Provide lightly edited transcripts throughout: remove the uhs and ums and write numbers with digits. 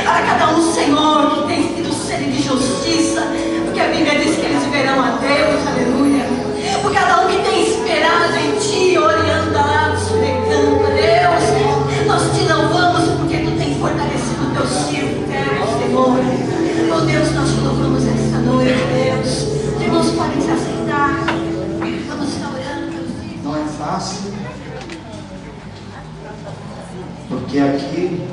Para cada um, Senhor, que tem sido sede de justiça, porque a Bíblia diz que eles verão a Deus, aleluia. Por cada um que tem esperado em Ti, orando lá, pregando, Deus, nós Te louvamos porque Tu tens fortalecido o Teu servo, Senhor. Oh Deus, nós Te louvamos esta noite, Deus. Os irmãos podem se aceitar. Vamos estar orando pelos filhos. Não é fácil, porque aqui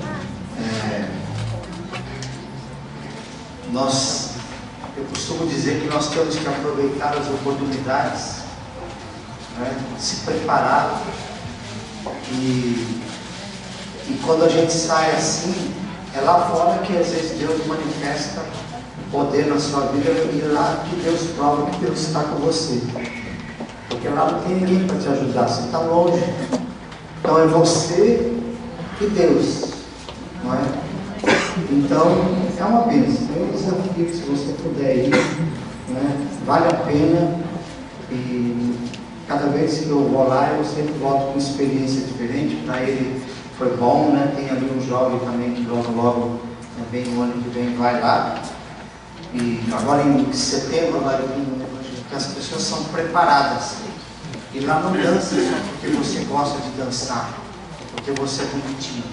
eu costumo dizer que nós temos que aproveitar as oportunidades, né, se preparar, e quando a gente sai assim, é lá fora que às vezes Deus manifesta o poder na sua vida, e lá que Deus prova que Deus está com você, porque lá não tem ninguém para te ajudar, você está longe. Então é você e Deus, não é? Então é uma bênção. Eu desafio que, se você puder ir, né, vale a pena. E cada vez que eu vou lá, eu sempre volto com uma experiência diferente. Para ele foi bom, né? Tem ali um jovem também que logo também no ano que vem vai lá. E agora em setembro vai vir, que as pessoas são preparadas. E lá não dança só porque você gosta de dançar, porque você é bonitinho.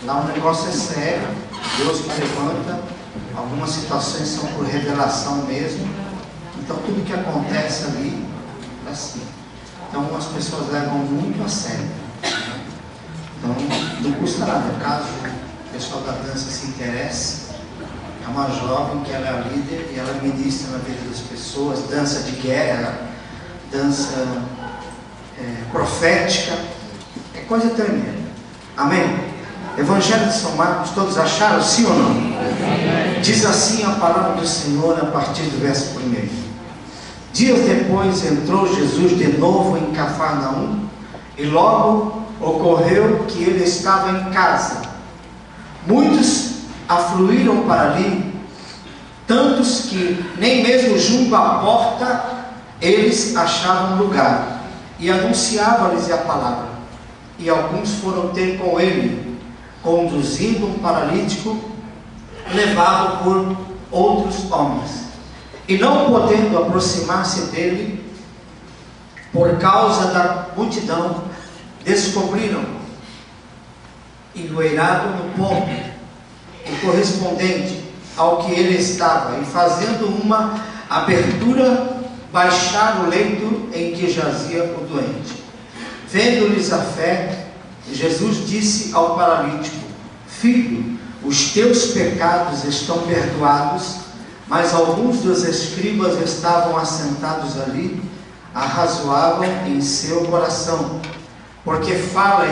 Lá o negócio é sério. Deus te levanta. Algumas situações são por revelação mesmo. Então tudo que acontece ali é assim. Então as pessoas levam muito a sério. Então não custa nada. Caso o pessoal da dança se interesse, é uma jovem que ela é líder e ela ministra na vida das pessoas. Dança de guerra, dança profética, é coisa tremenda. Amém? Evangelho de São Marcos, todos acharam, sim ou não? Amém. Diz assim a palavra do Senhor a partir do verso 1. Dias depois entrou Jesus de novo em Cafarnaum, e logo ocorreu que ele estava em casa. Muitos afluíram para ali, tantos que nem mesmo junto à porta eles achavam lugar, e anunciavam-lhes a palavra. E alguns foram ter com ele, conduzindo um paralítico, levado por outros homens. E não podendo aproximar-se dele, por causa da multidão, descobriram, enloeirado no ponto, e correspondente ao que ele estava, e fazendo uma abertura, baixar o leito em que jazia o doente. Vendo-lhes a fé, Jesus disse ao paralítico: Filho, os teus pecados estão perdoados. Mas alguns dos escribas estavam assentados ali, arrazoavam em seu coração: porque fala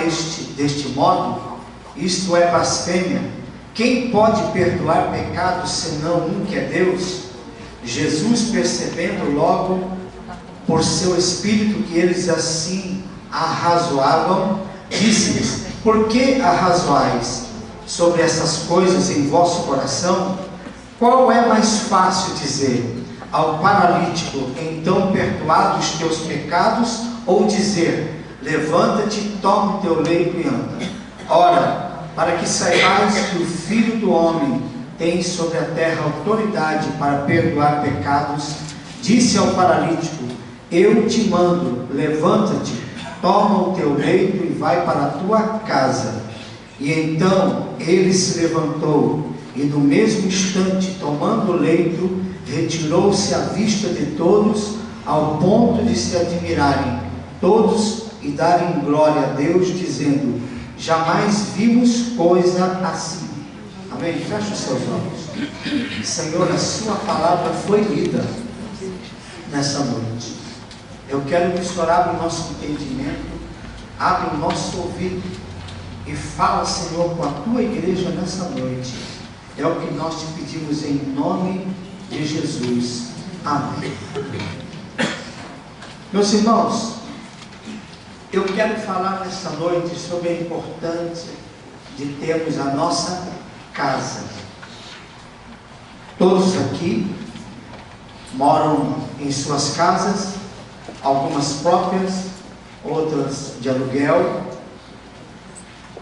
deste modo? Isto é blasfêmia. Quem pode perdoar pecados senão um que é Deus? Jesus, percebendo logo por seu espírito que eles assim arrazoavam, disse-lhes: Por que arrazoais sobre essas coisas em vosso coração? Qual é mais fácil dizer ao paralítico: então perdoados os teus pecados, ou dizer: levanta-te, toma o teu leito e anda? Ora, para que saibais que o Filho do Homem tem sobre a terra autoridade para perdoar pecados, disse ao paralítico: eu te mando, levanta-te, toma o teu leito e vai para a tua casa. E então ele se levantou, e no mesmo instante, tomando o leito, retirou-se à vista de todos, ao ponto de se admirarem todos e darem glória a Deus, dizendo: jamais vimos coisa assim. Amém? Feche os seus olhos. Senhor, a sua palavra foi lida nessa noite. Eu quero que o Senhor abra o nosso entendimento, abra o nosso ouvido e fala, Senhor, com a tua igreja nessa noite. É o que nós te pedimos em nome de Jesus. Amém. Meus irmãos, eu quero falar nessa noite sobre a importância de termos a nossa casa. Todos aqui moram em suas casas, algumas próprias, outras de aluguel.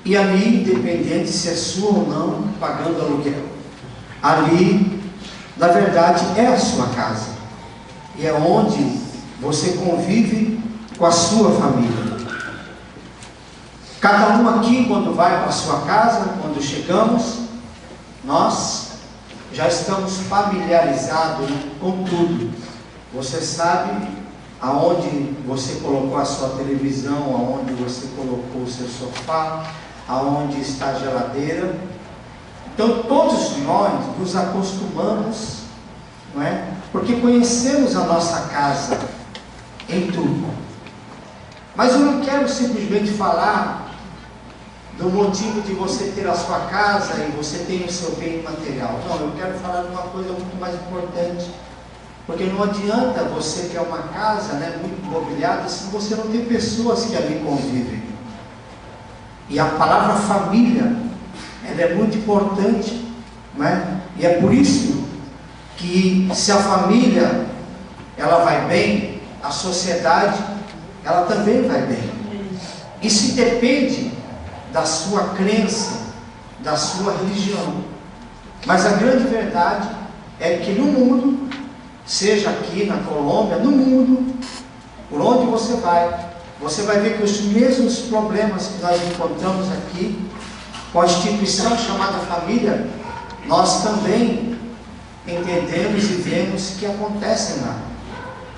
E ali, independente se é sua ou não, pagando aluguel, ali, na verdade, é a sua casa. E é onde você convive com a sua família. Cada um aqui, quando vai para a sua casa, quando chegamos, nós já estamos familiarizados com tudo. Você sabe aonde você colocou a sua televisão, aonde você colocou o seu sofá, aonde está a geladeira. Então todos nós nos acostumamos, não é? Porque conhecemos a nossa casa em tudo. Mas eu não quero simplesmente falar do motivo de você ter a sua casa e você ter o seu bem material. Não, eu quero falar de uma coisa muito mais importante. Porque não adianta você ter uma casa, né, muito mobiliada, se você não tem pessoas que ali convivem. E a palavra família, ela é muito importante, não é? E é por isso que se a família ela vai bem, a sociedade ela também vai bem. Isso depende da sua crença, da sua religião. Mas a grande verdade é que no mundo, seja aqui na Colômbia, no mundo, por onde você vai ver que os mesmos problemas que nós encontramos aqui, com a instituição chamada família, nós também entendemos e vemos que acontecem lá.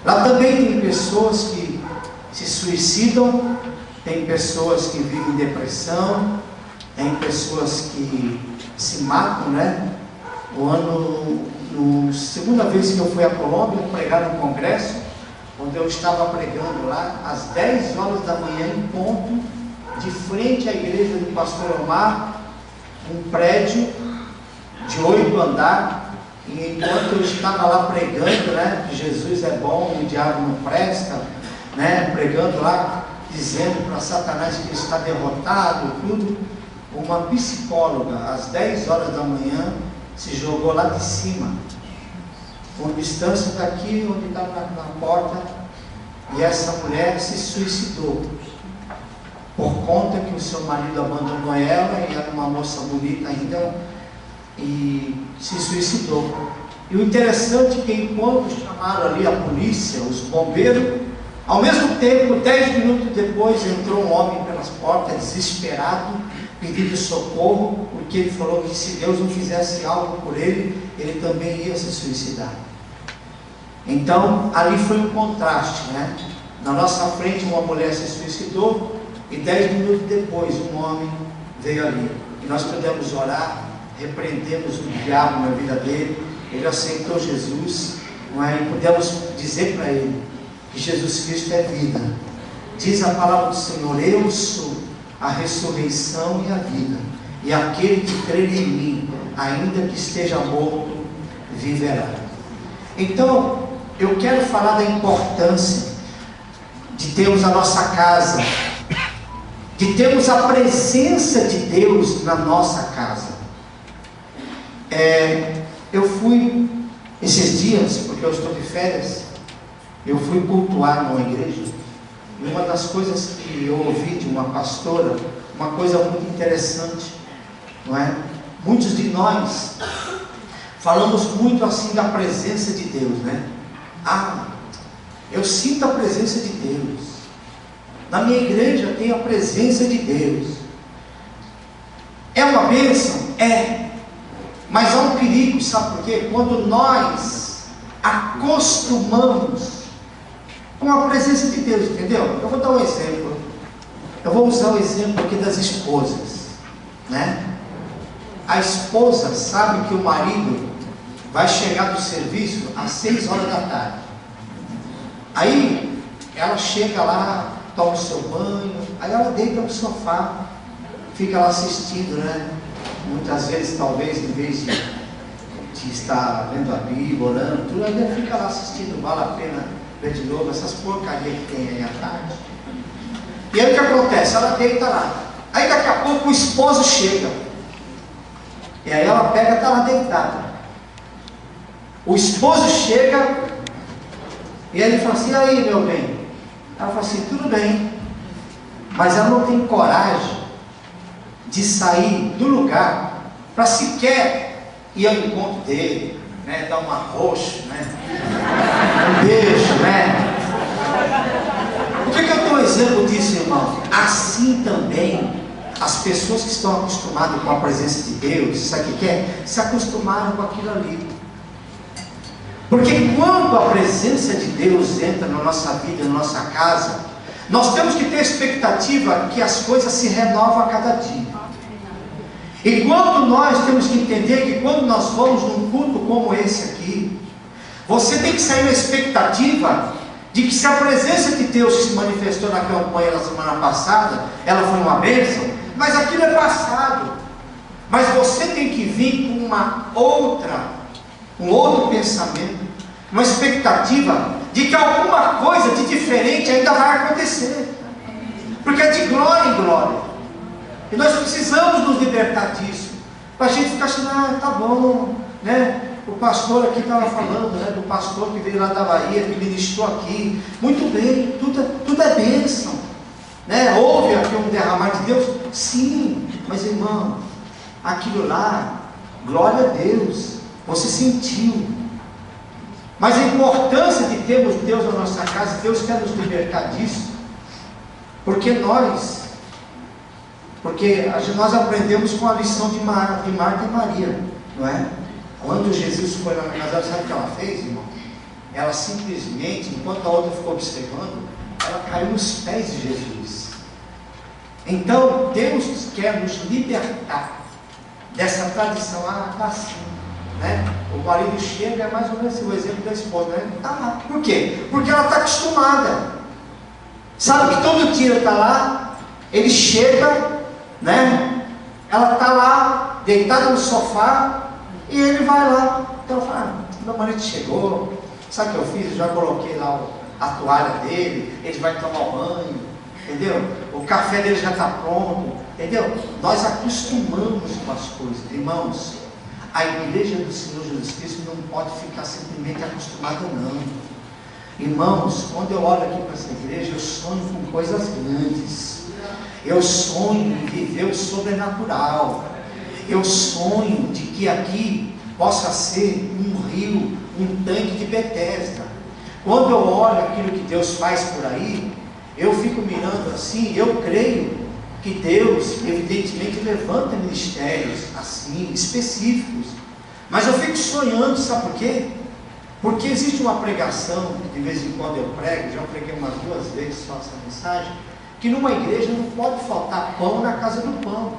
Lá também tem pessoas que se suicidam, tem pessoas que vivem depressão, tem pessoas que se matam, né? Segunda vez que eu fui à Colômbia pregar no congresso, onde eu estava pregando lá, às 10 horas da manhã em ponto, de frente à igreja do pastor Omar, um prédio de 8 andares, e enquanto eu estava lá pregando, né, que Jesus é bom e o diabo não presta, né, pregando lá, dizendo para Satanás que ele está derrotado, tudo, uma psicóloga, às 10 horas da manhã, se jogou lá de cima, com distância daqui onde estava na porta, e essa mulher se suicidou, por conta que o seu marido abandonou ela, e era uma moça bonita ainda, e se suicidou. E o interessante é que enquanto chamaram ali a polícia, os bombeiros, ao mesmo tempo, 10 minutos depois, entrou um homem pelas portas, desesperado, pedindo socorro, porque ele falou que se Deus não fizesse algo por ele, ele também ia se suicidar. Então, ali foi um contraste, né? Na nossa frente, uma mulher se suicidou, e 10 minutos depois, um homem veio ali. E nós pudemos orar, repreendemos o diabo na vida dele, ele aceitou Jesus, não é? E pudemos dizer para ele que Jesus Cristo é vida. Diz a palavra do Senhor: eu sou a ressurreição e a vida, e aquele que crer em mim, ainda que esteja morto, viverá. Então, eu quero falar da importância de termos a nossa casa, de termos a presença de Deus na nossa casa. Eu fui esses dias, porque eu estou de férias, eu fui cultuar numa igreja, e uma das coisas que eu ouvi de uma pastora, uma coisa muito interessante, não é? Muitos de nós falamos muito assim da presença de Deus, né? Eu sinto a presença de Deus, na minha igreja tem a presença de Deus. É uma bênção? É, mas há um perigo, sabe por quê? Quando nós acostumamos com a presença de Deus, entendeu? Eu vou dar um exemplo. Eu vou usar o exemplo aqui das esposas, né? A esposa sabe que o marido vai chegar do serviço às 6 horas da tarde. Aí ela chega lá, toma o seu banho, aí ela deita no sofá, fica lá assistindo, né? Muitas vezes, talvez, em vez de estar lendo a Bíblia, orando, tudo, ainda fica lá assistindo, vale a pena ver de novo essas porcarias que tem aí à tarde. E aí o que acontece? Ela deita lá. Aí daqui a pouco o esposo chega. E aí ela pega e está lá deitada. O esposo chega e aí ele fala assim: e aí, meu bem? Ela fala assim: tudo bem. Mas ela não tem coragem de sair do lugar para sequer ir ao encontro dele, né? Dar um arroxo, né? Um beijo, né? Por que eu dou um exemplo disso, irmão? Assim também, as pessoas que estão acostumadas com a presença de Deus, sabe o que é? Se acostumaram com aquilo ali. Porque quando a presença de Deus entra na nossa vida, na nossa casa, nós temos que ter a expectativa que as coisas se renovam a cada dia. E quando nós temos que entender que quando nós vamos num culto como esse aqui, você tem que sair na expectativa de que se a presença de Deus se manifestou na campanha da semana passada, ela foi uma bênção, mas aquilo é passado. Mas você tem que vir com um outro pensamento, uma expectativa de que alguma coisa de diferente ainda vai acontecer, porque é de glória em glória, e nós precisamos nos libertar disso, para a gente ficar assim, tá bom, né? O pastor aqui estava falando, né, do pastor que veio lá da Bahia, que ministrou aqui, muito bem, tudo é bênção, né? Houve aqui um derramar de Deus, sim, mas irmão, aquilo lá, glória a Deus, você sentiu. Mas a importância de termos Deus na nossa casa, Deus quer nos libertar disso, porque nós aprendemos com a lição de Marta e Maria, não é? Quando Jesus foi lá na casa dela, sabe o que ela fez, irmão? Ela simplesmente, enquanto a outra ficou observando, ela caiu nos pés de Jesus. Então Deus quer nos libertar dessa tradição, tá assim, né? O marido chega, é mais ou menos o exemplo da esposa, né? Tá lá. Por quê? Porque ela está acostumada. Sabe que todo dia está lá, ele chega, né? Ela está lá, deitada no sofá, e ele vai lá. Então ela fala, meu marido chegou, sabe o que eu fiz? Eu já coloquei lá a toalha dele, ele vai tomar banho, entendeu? O café dele já está pronto, entendeu? Nós acostumamos com as coisas, irmãos. A igreja do Senhor Jesus Cristo não pode ficar simplesmente acostumada, não. Irmãos, quando eu olho aqui para essa igreja, eu sonho com coisas grandes. Eu sonho em viver o sobrenatural. Eu sonho de que aqui possa ser um rio, um tanque de Betesda. Quando eu olho aquilo que Deus faz por aí, eu fico mirando assim, eu creio que Deus, evidentemente, levanta ministérios assim, específicos. Mas eu fico sonhando, sabe por quê? Porque existe uma pregação, que de vez em quando eu prego, já preguei umas 2 vezes só essa mensagem, que numa igreja não pode faltar pão na casa do pão.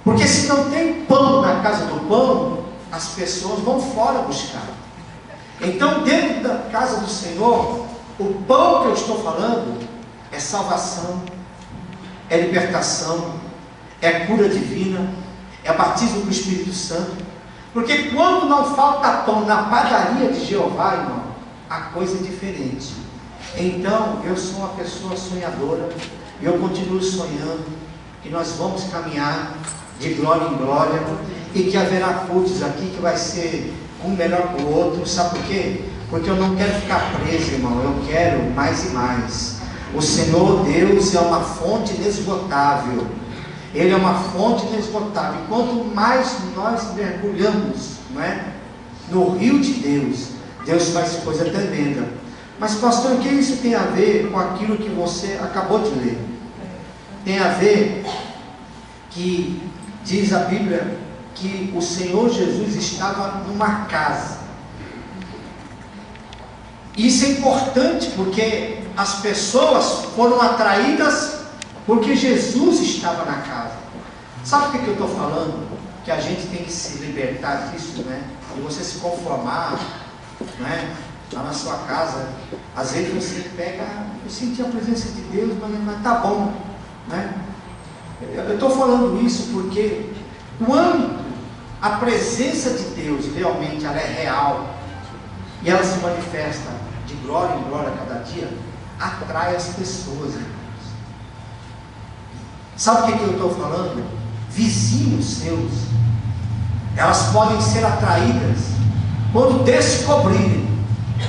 Porque se não tem pão na casa do pão, as pessoas vão fora buscar. Então, dentro da casa do Senhor, o pão que eu estou falando é salvação, é libertação, é cura divina, é batismo com o Espírito Santo. Porque quando não falta pão na padaria de Jeová, irmão, a coisa é diferente. Então, eu sou uma pessoa sonhadora, e eu continuo sonhando que nós vamos caminhar de glória em glória, e que haverá cultos aqui que vai ser um melhor que o outro. Sabe por quê? Porque eu não quero ficar preso, irmão, eu quero mais e mais. O Senhor Deus é uma fonte inesgotável, Ele é uma fonte inesgotável, e quanto mais nós mergulhamos, não é, no rio de Deus, Deus faz coisa tremenda. Mas pastor, o que isso tem a ver com aquilo que você acabou de ler? Tem a ver que diz a Bíblia que o Senhor Jesus estava numa casa. Isso é importante porque as pessoas foram atraídas porque Jesus estava na casa. Sabe o que eu estou falando? Que a gente tem que se libertar disso, né? De você se conformar, né? Lá na sua casa, às vezes você pega, eu senti a presença de Deus, mas tá bom, né? Eu estou falando isso porque quando a presença de Deus realmente ela é real e ela se manifesta de glória em glória a cada dia, atrai as pessoas, irmãos. Sabe o que eu estou falando? Vizinhos seus, elas podem ser atraídas quando descobrirem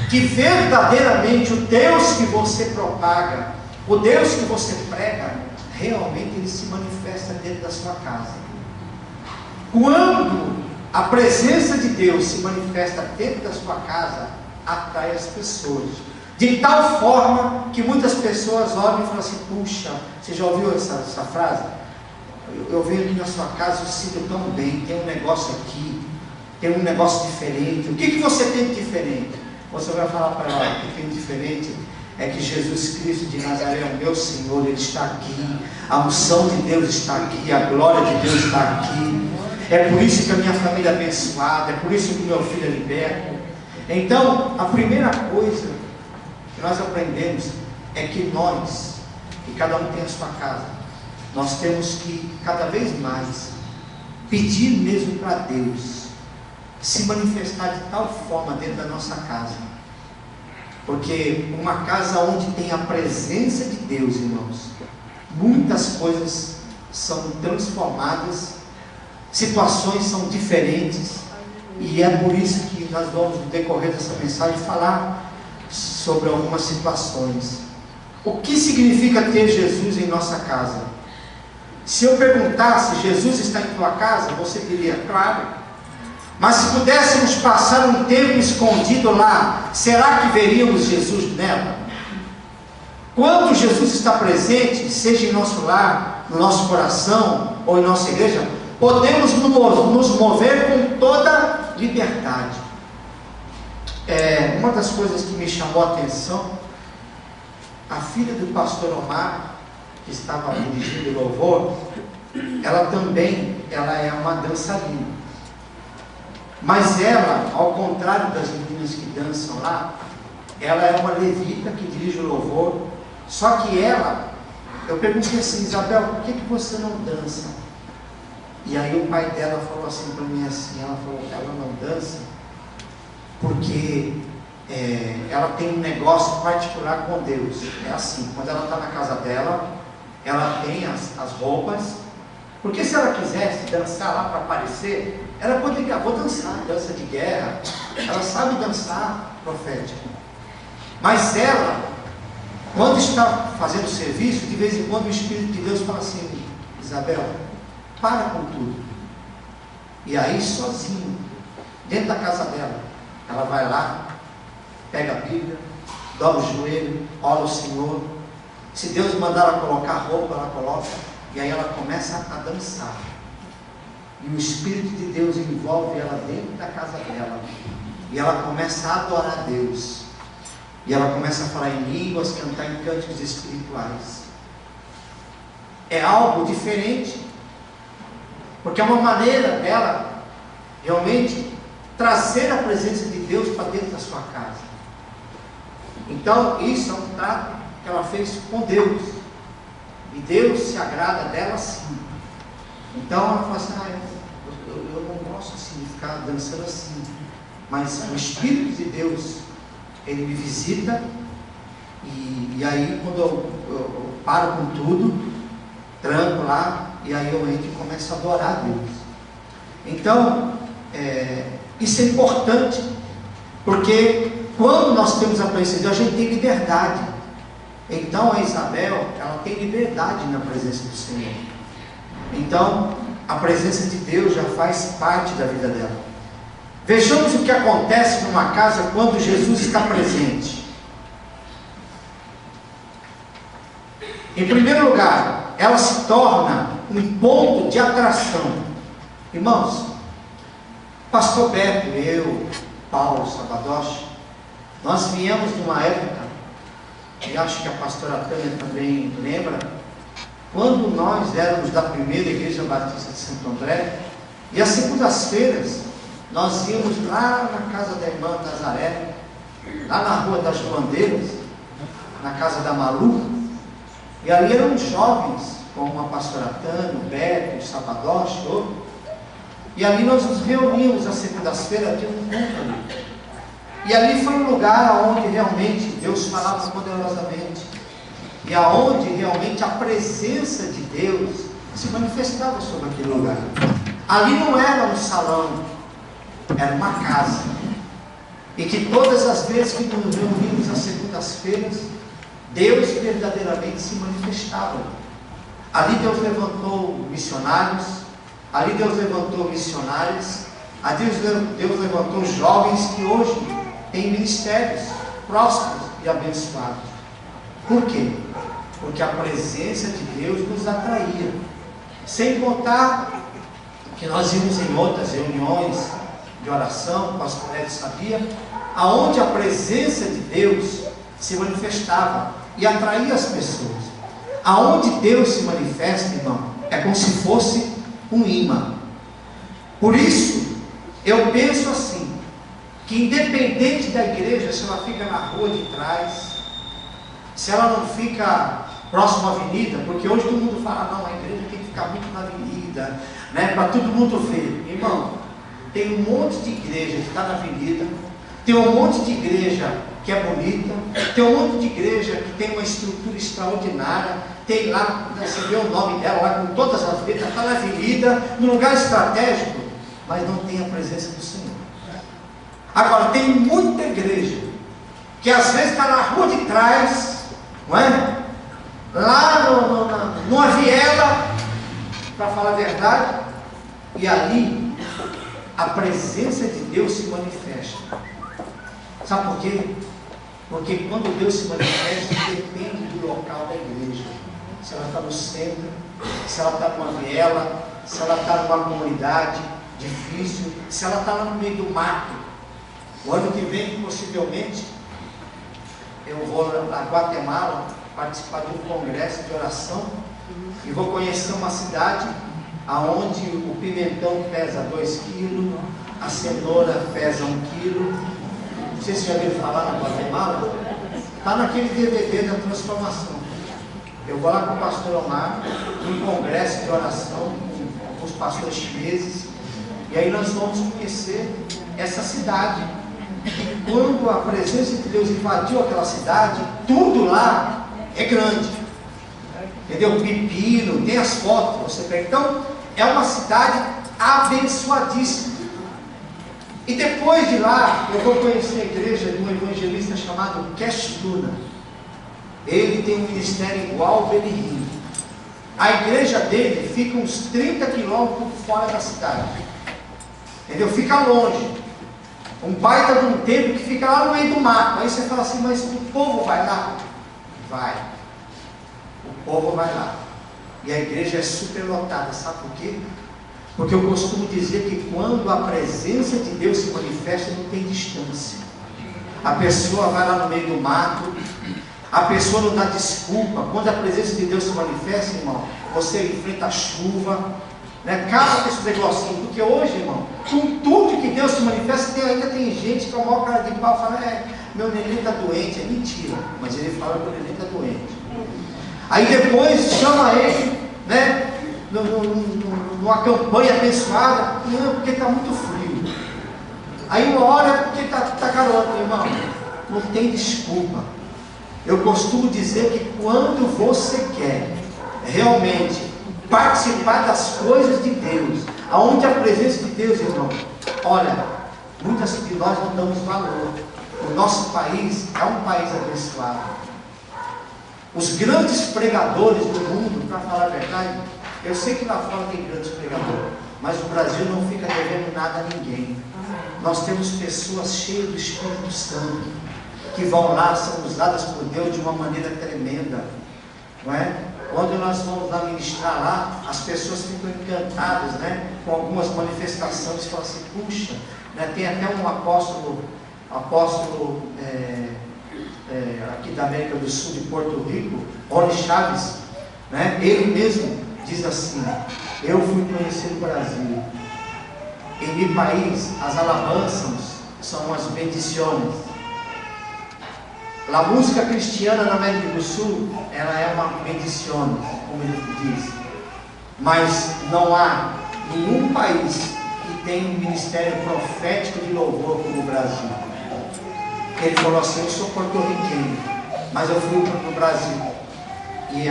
que verdadeiramente o Deus que você propaga, o Deus que você prega, realmente ele se manifesta dentro da sua casa. Quando a presença de Deus se manifesta dentro da sua casa, atrai as pessoas, de tal forma que muitas pessoas olham e falam assim: puxa, você já ouviu essa frase? Eu venho aqui na sua casa, eu sinto tão bem, tem um negócio aqui, tem um negócio diferente. O que você tem de diferente? Você vai falar para ela: o que tem de diferente é que Jesus Cristo de Nazaré é o meu Senhor, Ele está aqui, a unção de Deus está aqui, a glória de Deus está aqui. É por isso que a minha família é abençoada, é por isso que o meu filho é liberto. Então, a primeira coisa que nós aprendemos é que nós, e cada um tem a sua casa, nós temos que cada vez mais pedir mesmo para Deus se manifestar de tal forma dentro da nossa casa, porque uma casa onde tem a presença de Deus, irmãos, muitas coisas são transformadas, situações são diferentes, e é por isso que nós vamos, no decorrer dessa mensagem, falar sobre algumas situações. O que significa ter Jesus em nossa casa? Se eu perguntasse: Jesus está em tua casa? Você diria: claro. Mas se pudéssemos passar um tempo escondido lá, será que veríamos Jesus nela? Quando Jesus está presente, seja em nosso lar, no nosso coração ou em nossa igreja, podemos nos mover com toda liberdade. Uma das coisas que me chamou a atenção, a filha do pastor Omar, que estava dirigindo o louvor, ela é uma dançarina. Mas ela, ao contrário das meninas que dançam lá, ela é uma levita que dirige o louvor. Só que eu perguntei assim: Isabel, por que você não dança? E aí o pai dela falou assim para mim assim, ela não dança porque ela tem um negócio particular com Deus. É assim, quando ela está na casa dela, ela tem as roupas, porque se ela quisesse dançar lá para aparecer, ela poderia: vou dançar, dança de guerra, ela sabe dançar profético. Mas ela, quando está fazendo serviço, de vez em quando o Espírito de Deus fala assim: Isabel, para com tudo. E aí, sozinho, dentro da casa dela, ela vai lá, pega a Bíblia, dobra o joelho, ora o Senhor. Se Deus mandar ela colocar roupa, ela coloca, e aí ela começa a dançar. E o Espírito de Deus envolve ela dentro da casa dela, e ela começa a adorar a Deus, e ela começa a falar em línguas, cantar em cânticos espirituais. É algo diferente, porque é uma maneira dela realmente trazer a presença de Deus para dentro da sua casa. Então isso é um trato que ela fez com Deus, e Deus se agrada dela sim. Então ela fala assim: eu não gosto assim, de ficar dançando assim, mas o Espírito de Deus, Ele me visita, e aí quando eu paro com tudo, tranco lá, e aí eu entro e começo a adorar a Deus. Então isso é importante, porque quando nós temos a presença de Deus, a gente tem liberdade. Então a Isabel, ela tem liberdade na presença do Senhor. Então a presença de Deus já faz parte da vida dela. Vejamos o que acontece numa casa quando Jesus está presente. Em primeiro lugar, ela se torna um ponto de atração. Irmãos, pastor Beto, eu, Paulo, Sabadoche, nós viemos numa época, e acho que a pastora Tânia também lembra, quando nós éramos da primeira igreja batista de Santo André, e às segundas-feiras nós íamos lá na casa da irmã Nazaré, lá na rua das Joandeiras, na casa da Malu, e ali eram jovens, como a pastora Tânia, o Beto, o Sabadoche, e ali nós nos reuníamos às segundas-feiras, tinha um culto ali. E ali foi um lugar onde realmente Deus falava poderosamente, e aonde realmente a presença de Deus se manifestava sobre aquele lugar. Ali não era um salão, era uma casa, e que todas as vezes que nos reunimos às segundas-feiras, Deus verdadeiramente se manifestava. Ali Deus levantou missionários, ali Deus levantou missionárias, ali Deus levantou jovens que hoje têm ministérios prósperos e abençoados. Por quê? Porque a presença de Deus nos atraía. Sem contar que nós íamos em outras reuniões de oração, o pastor Ed sabia, aonde a presença de Deus se manifestava e atraía as pessoas. Aonde Deus se manifesta, irmão, é como se fosse um imã. Por isso, eu penso assim, que independente da igreja, se ela fica na rua de trás, se ela não fica próximo à avenida, porque hoje todo mundo fala, não, a igreja tem que ficar muito na avenida, né, para todo mundo ver. Irmão, tem um monte de igreja que está na avenida, tem um monte de igreja que é bonita, tem um monte de igreja que tem uma estrutura extraordinária, tem lá, você vê o nome dela lá com todas as letras, está na avenida, num lugar estratégico, mas não tem a presença do Senhor. Agora, tem muita igreja que às vezes está na rua de trás, não é? Lá numa viela, para falar a verdade, e ali a presença de Deus se manifesta. Sabe por quê? Porque quando Deus se manifesta, depende do local da igreja. Se ela está no centro, se ela está numa viela, se ela está numa comunidade difícil, se ela está lá no meio do mato. O ano que vem, possivelmente, eu vou a Guatemala participar de um congresso de oração e vou conhecer uma cidade aonde o pimentão pesa 2 quilos, a cenoura pesa 1 quilo. Não sei se já ouviram falar na Guatemala. Está naquele DVD da transformação. Eu vou lá com o pastor Omar, num congresso de oração com os pastores chineses, e aí nós vamos conhecer essa cidade. E quando a presença de Deus invadiu aquela cidade, tudo lá é grande. Entendeu? Pepino, tem as fotos, você pega. Então, é uma cidade abençoadíssima. E depois de lá, eu vou conhecer a igreja de um evangelista chamado Cash Luna. Ele tem um ministério igual ao Benihim. A igreja dele fica uns 30 quilômetros fora da cidade. Entendeu? Fica longe. Um baita de um templo que fica lá no meio do mato. Aí você fala assim, mas o povo vai lá? Vai. O povo vai lá. E a igreja é super lotada. Sabe por quê? Porque eu costumo dizer que quando a presença de Deus se manifesta, não tem distância. A pessoa vai lá no meio do mato, a pessoa não dá desculpa. Quando a presença de Deus se manifesta, irmão, você enfrenta a chuva, né? Acaba com esse negocinho. Porque hoje, irmão, com tudo que Deus se manifesta, ainda tem gente que é o maior cara de pau e fala, meu neném está doente. É mentira, mas ele fala que o neném está doente. Aí depois chama ele, né? Numa campanha abençoada, não, porque está muito frio. Aí uma hora é porque está garoto, irmão. Não tem desculpa. Eu costumo dizer que quando você quer realmente participar das coisas de Deus, aonde a presença de Deus, irmão, olha, muitas de nós não damos valor. O nosso país é um país abençoado. Os grandes pregadores do mundo, para falar a verdade, eu sei que lá fora tem grandes pregadores, mas o Brasil não fica devendo nada a ninguém. Nós temos pessoas cheias do Espírito Santo, que vão lá, são usadas por Deus de uma maneira tremenda, não é? Quando nós vamos lá ministrar lá, as pessoas ficam encantadas, né? Com algumas manifestações, falam assim, puxa, né? Tem até um apóstolo aqui da América do Sul, de Porto Rico, Rony Chaves, né? Ele mesmo diz assim, eu fui conhecer o Brasil, em meu país as alabanças são as bendições. A música cristiana na América do Sul, ela é uma bendição, como ele diz, mas não há nenhum país que tenha um ministério profético de louvor como o Brasil. Ele falou assim, eu sou porto-riquenho, mas eu fui para o Brasil, e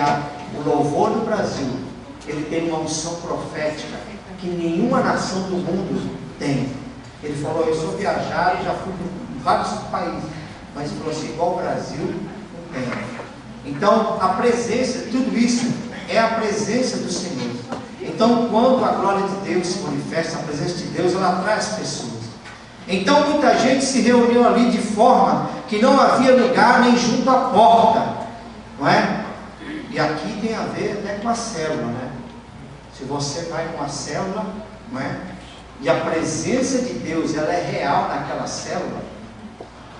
o louvor do Brasil, ele tem uma unção profética que nenhuma nação do mundo tem. Ele falou, eu sou viajado, já fui em vários países, mas ele falou assim, igual o Brasil, não tem. Então, a presença, tudo isso é a presença Então, quando a glória de Deus se manifesta, a presença de Deus, ela atrai as pessoas. Então, muita gente se reuniu ali de forma que não havia lugar nem junto à porta, não é? E aqui tem a ver até com a célula, né? Se você vai com a célula, não é? E a presença de Deus, ela é real naquela célula,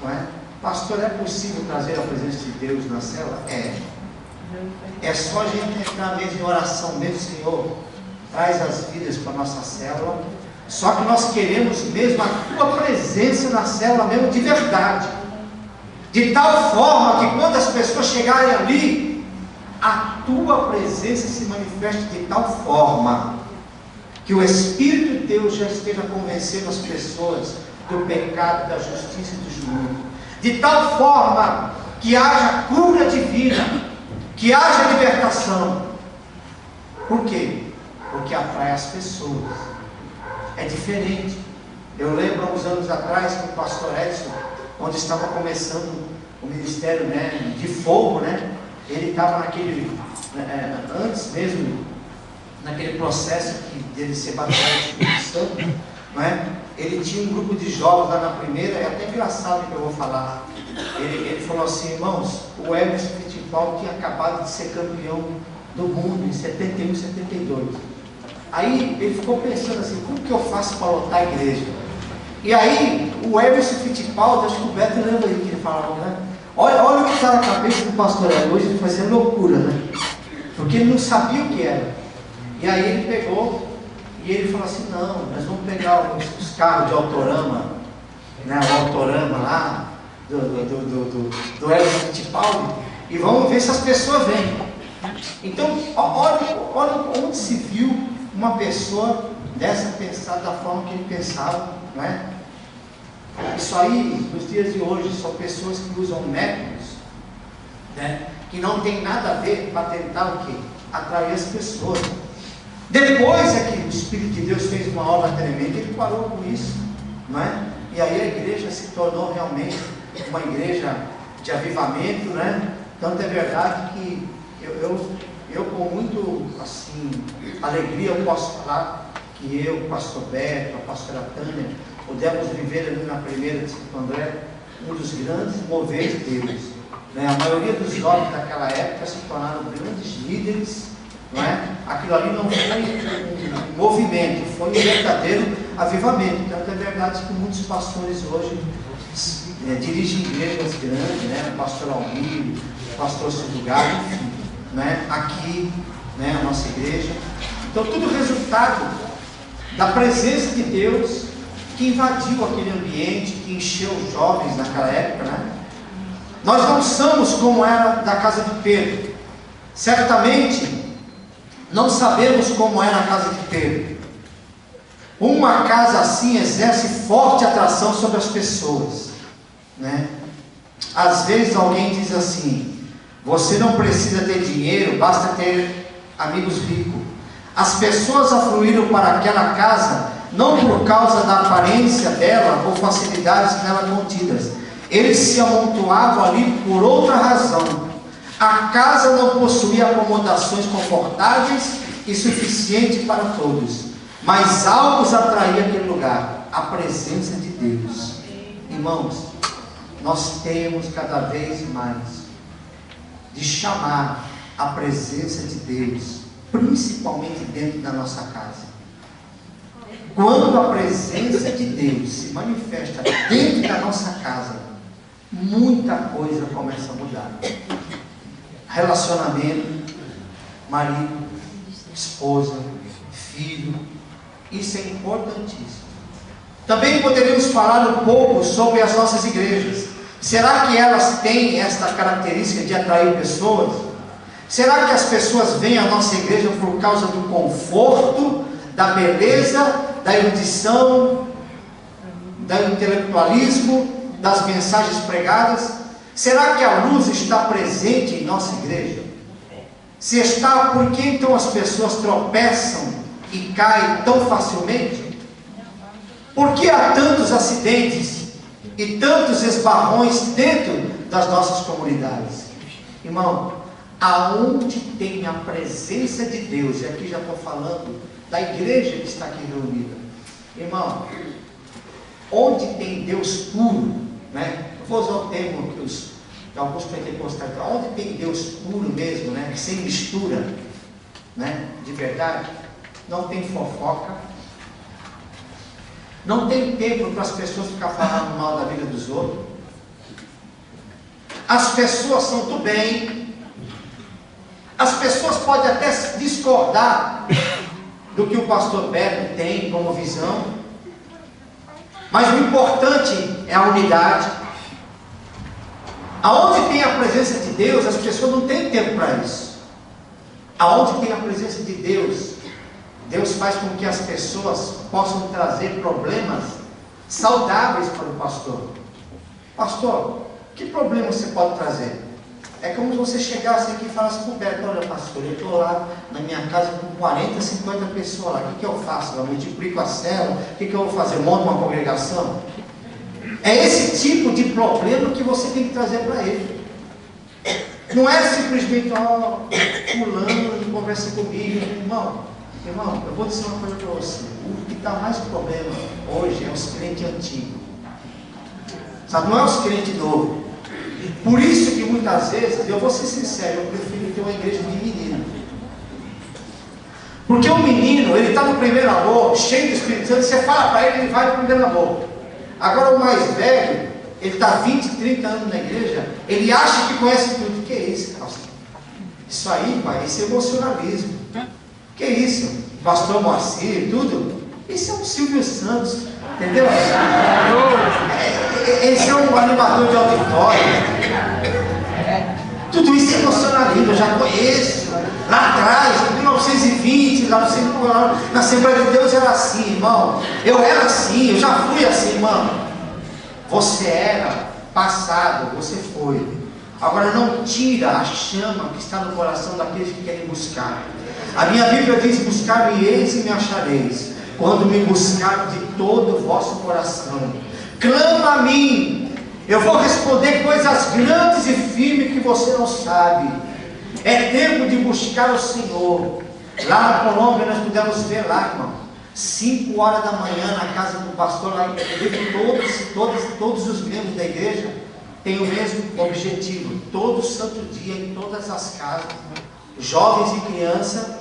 não é? Pastor, é possível trazer a presença de Deus na célula? É só a gente entrar mesmo em oração, mesmo, Senhor, traz as vidas para a nossa célula. Só que nós queremos mesmo a tua presença na célula mesmo de verdade, de tal forma que quando as pessoas chegarem ali, a tua presença se manifeste de tal forma que o Espírito de Deus já esteja convencendo as pessoas do pecado, da justiça e do juízo, de tal forma que haja cura divina, que haja libertação. Por quê? Porque atrai as pessoas. É diferente. Eu lembro há uns anos atrás com o pastor Edson, onde estava começando o ministério, né, de fogo, né? Ele estava naquele, antes mesmo, naquele processo dele ser batizado no Espírito Santo, não é? Ele tinha um grupo de jovens lá na primeira, é até engraçado que eu vou falar. Ele falou assim: irmãos, o Emerson Fittipaldi tinha acabado de ser campeão do mundo em 71, 72. Aí ele ficou pensando assim: como que eu faço para lotar a igreja? E aí o Emerson Fittipaldi, acho que o Beto lembra aí que ele falava, né? Olha o que está na cabeça do pastor hoje, ele fazia loucura, né? Porque ele não sabia o que era. E aí ele pegou e ele falou assim: não, nós vamos pegar os carros de Autorama, né? O Autorama lá do Emerson Fittipaldi, e vamos ver se as pessoas vêm. Então, olha onde se viu uma pessoa dessa pensar da forma que ele pensava, não é? Isso aí, nos dias de hoje, são pessoas que usam métodos, né, que não tem nada a ver para tentar o quê? Atrair as pessoas. Depois é que o Espírito de Deus fez uma obra tremenda, ele parou com isso, não é? E aí a igreja se tornou realmente uma igreja de avivamento, né? Tanto é verdade que eu com muito, assim, alegria, eu posso falar que eu, o pastor Beto, a pastora Tânia, pudemos viver ali na primeira de Santo André, um dos grandes moveres de Deus, né? A maioria dos jovens daquela época se tornaram grandes líderes, não é? Aquilo ali não foi um movimento, foi um verdadeiro avivamento. Tanto é verdade que muitos pastores hoje dirigem igrejas grandes, né? O pastor Almir, o pastor Sudugado, enfim, né? Aqui, né? A nossa igreja. Então, tudo resultado da presença de Deus que invadiu aquele ambiente, que encheu os jovens naquela época, né? Nós não somos como era da casa de Pedro. Certamente não sabemos como era a casa de Pedro. Uma casa assim exerce forte atração sobre as pessoas, né? Às vezes alguém diz assim: você não precisa ter dinheiro, basta ter amigos ricos. As pessoas afluíram para aquela casa não por causa da aparência dela ou facilidades nela contidas. Eles se amontoavam ali por outra razão. A casa não possuía acomodações confortáveis e suficientes para todos, mas algo os atraía àquele lugar: a presença de Deus. Irmãos, nós temos cada vez mais de chamar a presença de Deus, principalmente dentro da nossa casa. Quando a presença de Deus se manifesta dentro da nossa casa, muita coisa começa a mudar. Relacionamento, marido, esposa, filho, isso é importantíssimo. Também poderíamos falar um pouco sobre as nossas igrejas. Será que elas têm esta característica de atrair pessoas? Será que as pessoas vêm à nossa igreja por causa do conforto, da beleza, da erudição, do intelectualismo, das mensagens pregadas? Será que a luz está presente em nossa igreja? Se está, por que então as pessoas tropeçam e caem tão facilmente? Por que há tantos acidentes e tantos esbarrões dentro das nossas comunidades? Irmão, aonde tem a presença de Deus, e aqui já estou falando da igreja que está aqui reunida, irmão, onde tem Deus puro, né? Eu vou usar o termo que alguns pentecostais, onde tem Deus puro mesmo, né? Sem mistura, né? De verdade, não tem fofoca, não tem tempo para as pessoas ficar falando mal da vida dos outros, as pessoas são do bem, as pessoas podem até discordar do que o pastor Beto tem como visão, mas o importante é a unidade. Aonde tem a presença de Deus, as pessoas não têm tempo para isso. Aonde tem a presença de Deus, Deus faz com que as pessoas possam trazer problemas saudáveis para o pastor. Pastor, que problema você pode trazer? É como se você chegasse aqui e falasse para o Beto: olha, pastor, eu estou lá na minha casa com 40, 50 pessoas lá, o que eu faço? Eu multiplico a célula, o que eu vou fazer? Eu monto uma congregação? É esse tipo de problema que você tem que trazer para ele. Não é simplesmente, fulano conversa comigo, irmão, eu vou dizer uma coisa para você. O que dá mais problema hoje é os crentes antigos, sabe? Não é os crentes novos. Por isso que muitas vezes, eu vou ser sincero, eu prefiro ter uma igreja de menino. Porque o menino, ele está no primeiro amor, cheio do Espírito Santo, você fala para ele, ele vai no primeiro amor. Agora o mais velho, ele está 20, 30 anos na igreja, ele acha que conhece tudo. Que é isso, Carlos? Isso aí, pai, isso é emocionalismo. Que é isso? Pastor Moacir, tudo? Isso é um Silvio Santos, entendeu? Esse é um animador de auditório. Tudo isso é emocionalismo, eu já conheço. Lá atrás, em 1920, lá na Assembleia de Deus era assim, irmão. Eu era assim, eu já fui assim, irmão. Você era passado, você foi. Agora não tira a chama que está no coração daqueles que querem buscar. A minha Bíblia diz: buscar-me-eis e me achareis, quando me buscar de todo o vosso coração. Clama a mim, eu vou responder coisas grandes e firmes que você não sabe. É tempo de buscar o Senhor. Lá na Colômbia nós pudemos ver lá, irmão, 5 horas da manhã na casa do pastor, lá todos os membros da igreja têm o mesmo objetivo, todo santo dia, em todas as casas, jovens e crianças,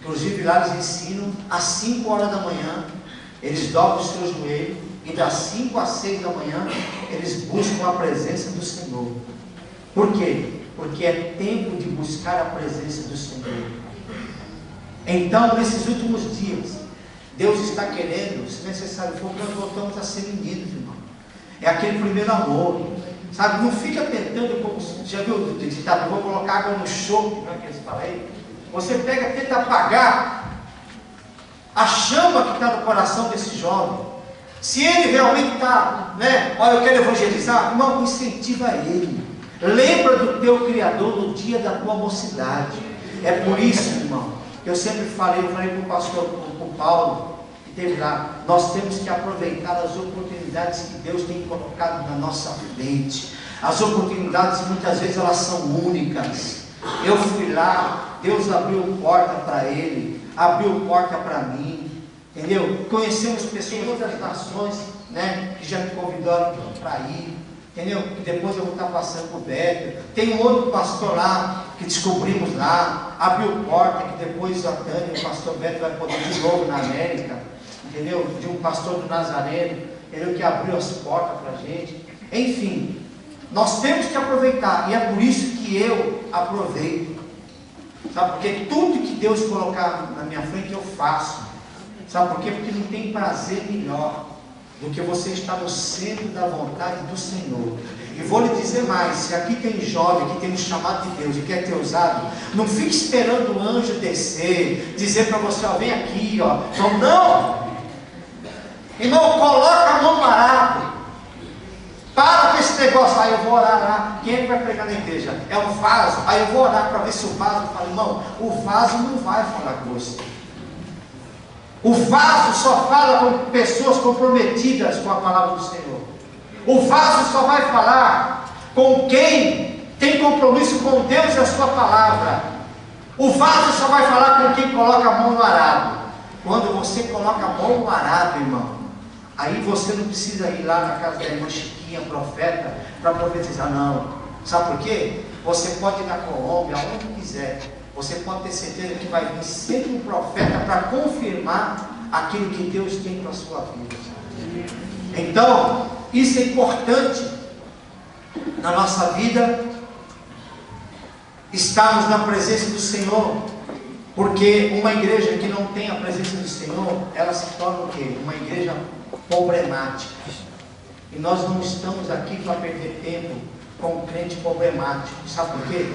inclusive lá eles ensinam, às 5 horas da manhã, eles dobram os seus joelhos, e das 5 às 6 da manhã, eles buscam a presença do Senhor. Por quê? Porque é tempo de buscar a presença do Senhor. Então, nesses últimos dias, Deus está querendo, se necessário for, nós voltamos a ser meninos, irmão. É aquele primeiro amor, sabe? Não fica tentando, como já viu o ditado, vou colocar água no chope, não é que eles falam aí? Você pega, tenta apagar a chama que está no coração desse jovem. Se ele realmente está, né? Olha, eu quero evangelizar, irmão, incentiva ele. Lembra do teu Criador no dia da tua mocidade. É por isso, irmão, que eu sempre falei para o pastor, para o Paulo, que teve lá, nós temos que aproveitar as oportunidades que Deus tem colocado na nossa frente. As oportunidades, muitas vezes, elas são únicas. Eu fui lá, Deus abriu porta para ele, abriu porta para mim, entendeu? Conhecemos pessoas de outras nações, né, que já me convidaram para ir, entendeu? E depois eu vou estar passando por Beto. Tem um outro pastor lá, que descobrimos lá, abriu porta, que depois a Tânia, o pastor Beto vai poder de novo na América, entendeu? De um pastor do Nazareno, entendeu? Que abriu as portas para a gente. Enfim, nós temos que aproveitar, e é por isso que eu aproveito, sabe? Porque tudo que Deus colocar na minha frente eu faço, sabe por quê? Porque não tem prazer melhor do que você estar no centro da vontade do Senhor. E vou lhe dizer mais, se aqui tem jovem que tem um chamado de Deus e quer ter usado, não fique esperando o anjo descer, dizer para você, ó, vem aqui, ó. Não, irmão, coloca a mão no arado. Para com esse negócio, aí eu vou orar lá. Quem é que vai pregar na igreja? É o vaso. Aí eu vou orar para ver se o vaso fala. Irmão, o vaso não vai falar com você. O vaso só fala com pessoas comprometidas com a palavra do Senhor. O vaso só vai falar com quem tem compromisso com Deus e a sua palavra. O vaso só vai falar com quem coloca a mão no arado. Quando você coloca a mão no arado, irmão, aí você não precisa ir lá na casa da irmã Chiquinha, profeta, para profetizar, não. Sabe por quê? Você pode ir na Colômbia, aonde quiser. Você pode ter certeza que vai vir sempre um profeta para confirmar aquilo que Deus tem para a sua vida. Então, isso é importante na nossa vida, estarmos na presença do Senhor, porque uma igreja que não tem a presença do Senhor, ela se torna o quê? Uma igreja problemática. E nós não estamos aqui para perder tempo com um crente problemático. Sabe por quê?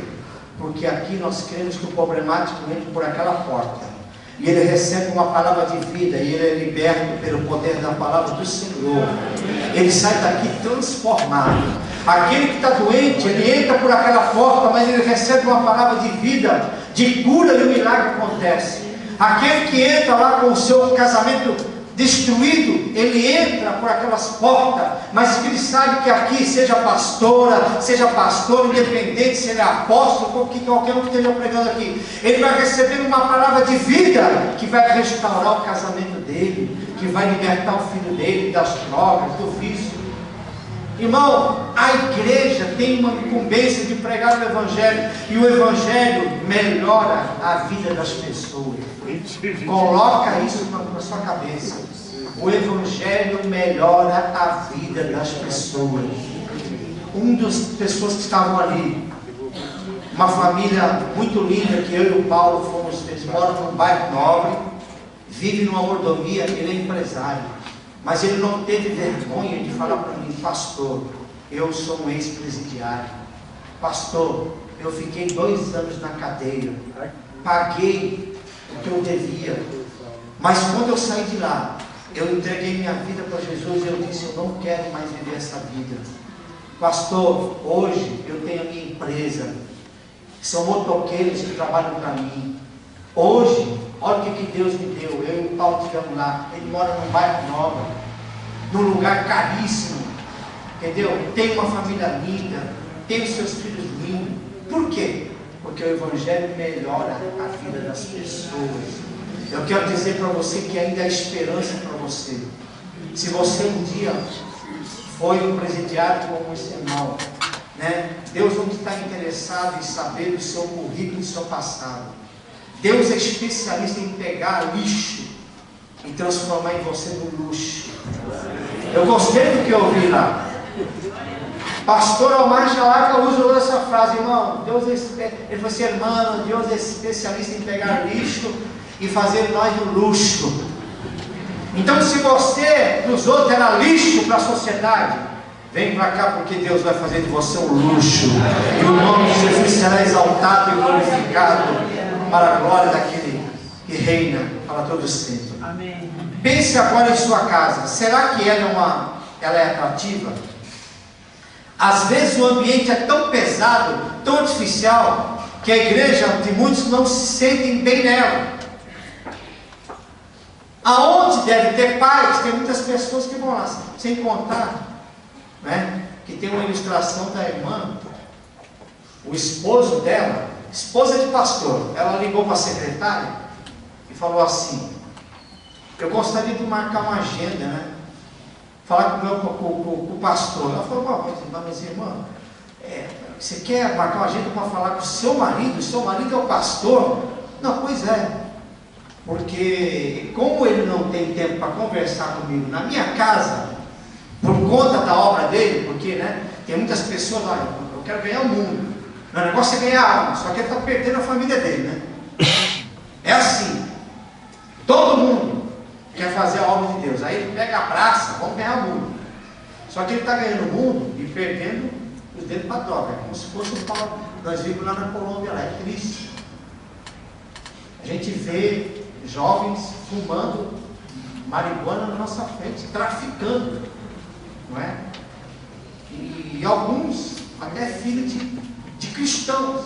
Porque aqui nós cremos que o problemático entra por aquela porta, e ele recebe uma palavra de vida, e ele é liberto pelo poder da palavra do Senhor. Ele sai daqui transformado. Aquele que está doente, ele entra por aquela porta, mas ele recebe uma palavra de vida, de cura, e o milagre acontece. Aquele que entra lá com o seu casamento destruído, ele entra por aquelas portas, mas ele sabe que aqui, seja pastora, seja pastor, independente se ele é apóstolo, qualquer um que esteja pregando aqui, ele vai receber uma palavra de vida, que vai restaurar o casamento dele, que vai libertar o filho dele das drogas, do vício. Irmão, a igreja tem uma incumbência de pregar o Evangelho, e o Evangelho melhora a vida das pessoas. Coloca isso na sua cabeça. O Evangelho melhora a vida das pessoas. Das pessoas que estavam ali, uma família muito linda, que eu e o Paulo fomos, eles moram num bairro nobre, vive numa mordomia, ele é empresário. Mas ele não teve vergonha de falar para mim: pastor, eu sou um ex-presidiário. Pastor, eu fiquei 2 anos na cadeia. Paguei o que eu devia. Mas quando eu saí de lá, eu entreguei minha vida para Jesus e eu disse: eu não quero mais viver essa vida. Pastor, hoje eu tenho a minha empresa. São motoqueiros que trabalham para mim. Hoje, olha o que Deus me deu. Eu e o Paulo estivemos lá. Ele mora num bairro nobre, num lugar caríssimo, entendeu? Tem uma família linda, tem os seus filhos lindos. Por quê? Porque o Evangelho melhora a vida das pessoas. Eu quero dizer para você que ainda há esperança para você. Se você um dia foi um presidiário como esse irmão, né? Deus não está interessado em saber do seu currículo e do seu passado. Deus é especialista em pegar lixo e transformar em você no luxo. Eu gostei do que eu ouvi lá. Pastor Omar Chalaca usou essa frase: irmão, Deus ele falou assim: irmão, Deus é especialista em pegar lixo e fazer nós no luxo. Então, se você nos outros era lixo para a sociedade, vem para cá, porque Deus vai fazer de você um luxo, e o nome de Jesus será exaltado e glorificado para a glória daquele que reina para todo sempre. Amém. Pense agora em sua casa. Será que ela é atrativa? Às vezes o ambiente é tão pesado, tão artificial, que a igreja de muitos não se sentem bem nela. Aonde deve ter paz, tem muitas pessoas que vão lá, sem contar, né, que tem uma ilustração da irmã, o esposo dela, esposa de pastor, ela ligou para a secretária e falou assim: eu gostaria de marcar uma agenda, né? Falar com o pastor. Ela falou: mas irmã, você quer marcar uma agenda para falar com o seu marido? O seu marido é o pastor? Não, pois é. Porque como ele não tem tempo para conversar comigo na minha casa, por conta da obra dele, porque, né, tem muitas pessoas lá, eu quero ganhar o mundo. Meu negócio é ganhar alma, só que ele está perdendo a família dele, né? É assim. Todo mundo quer fazer a obra de Deus. Aí ele pega a praça, vamos ganhar o mundo. Só que ele está ganhando o mundo e perdendo os dedos para a droga. É como se fosse um pau. Nós vimos lá na Colômbia, lá é triste. A gente vê jovens fumando marihuana na nossa frente, traficando, não é? E alguns até filhos de cristãos,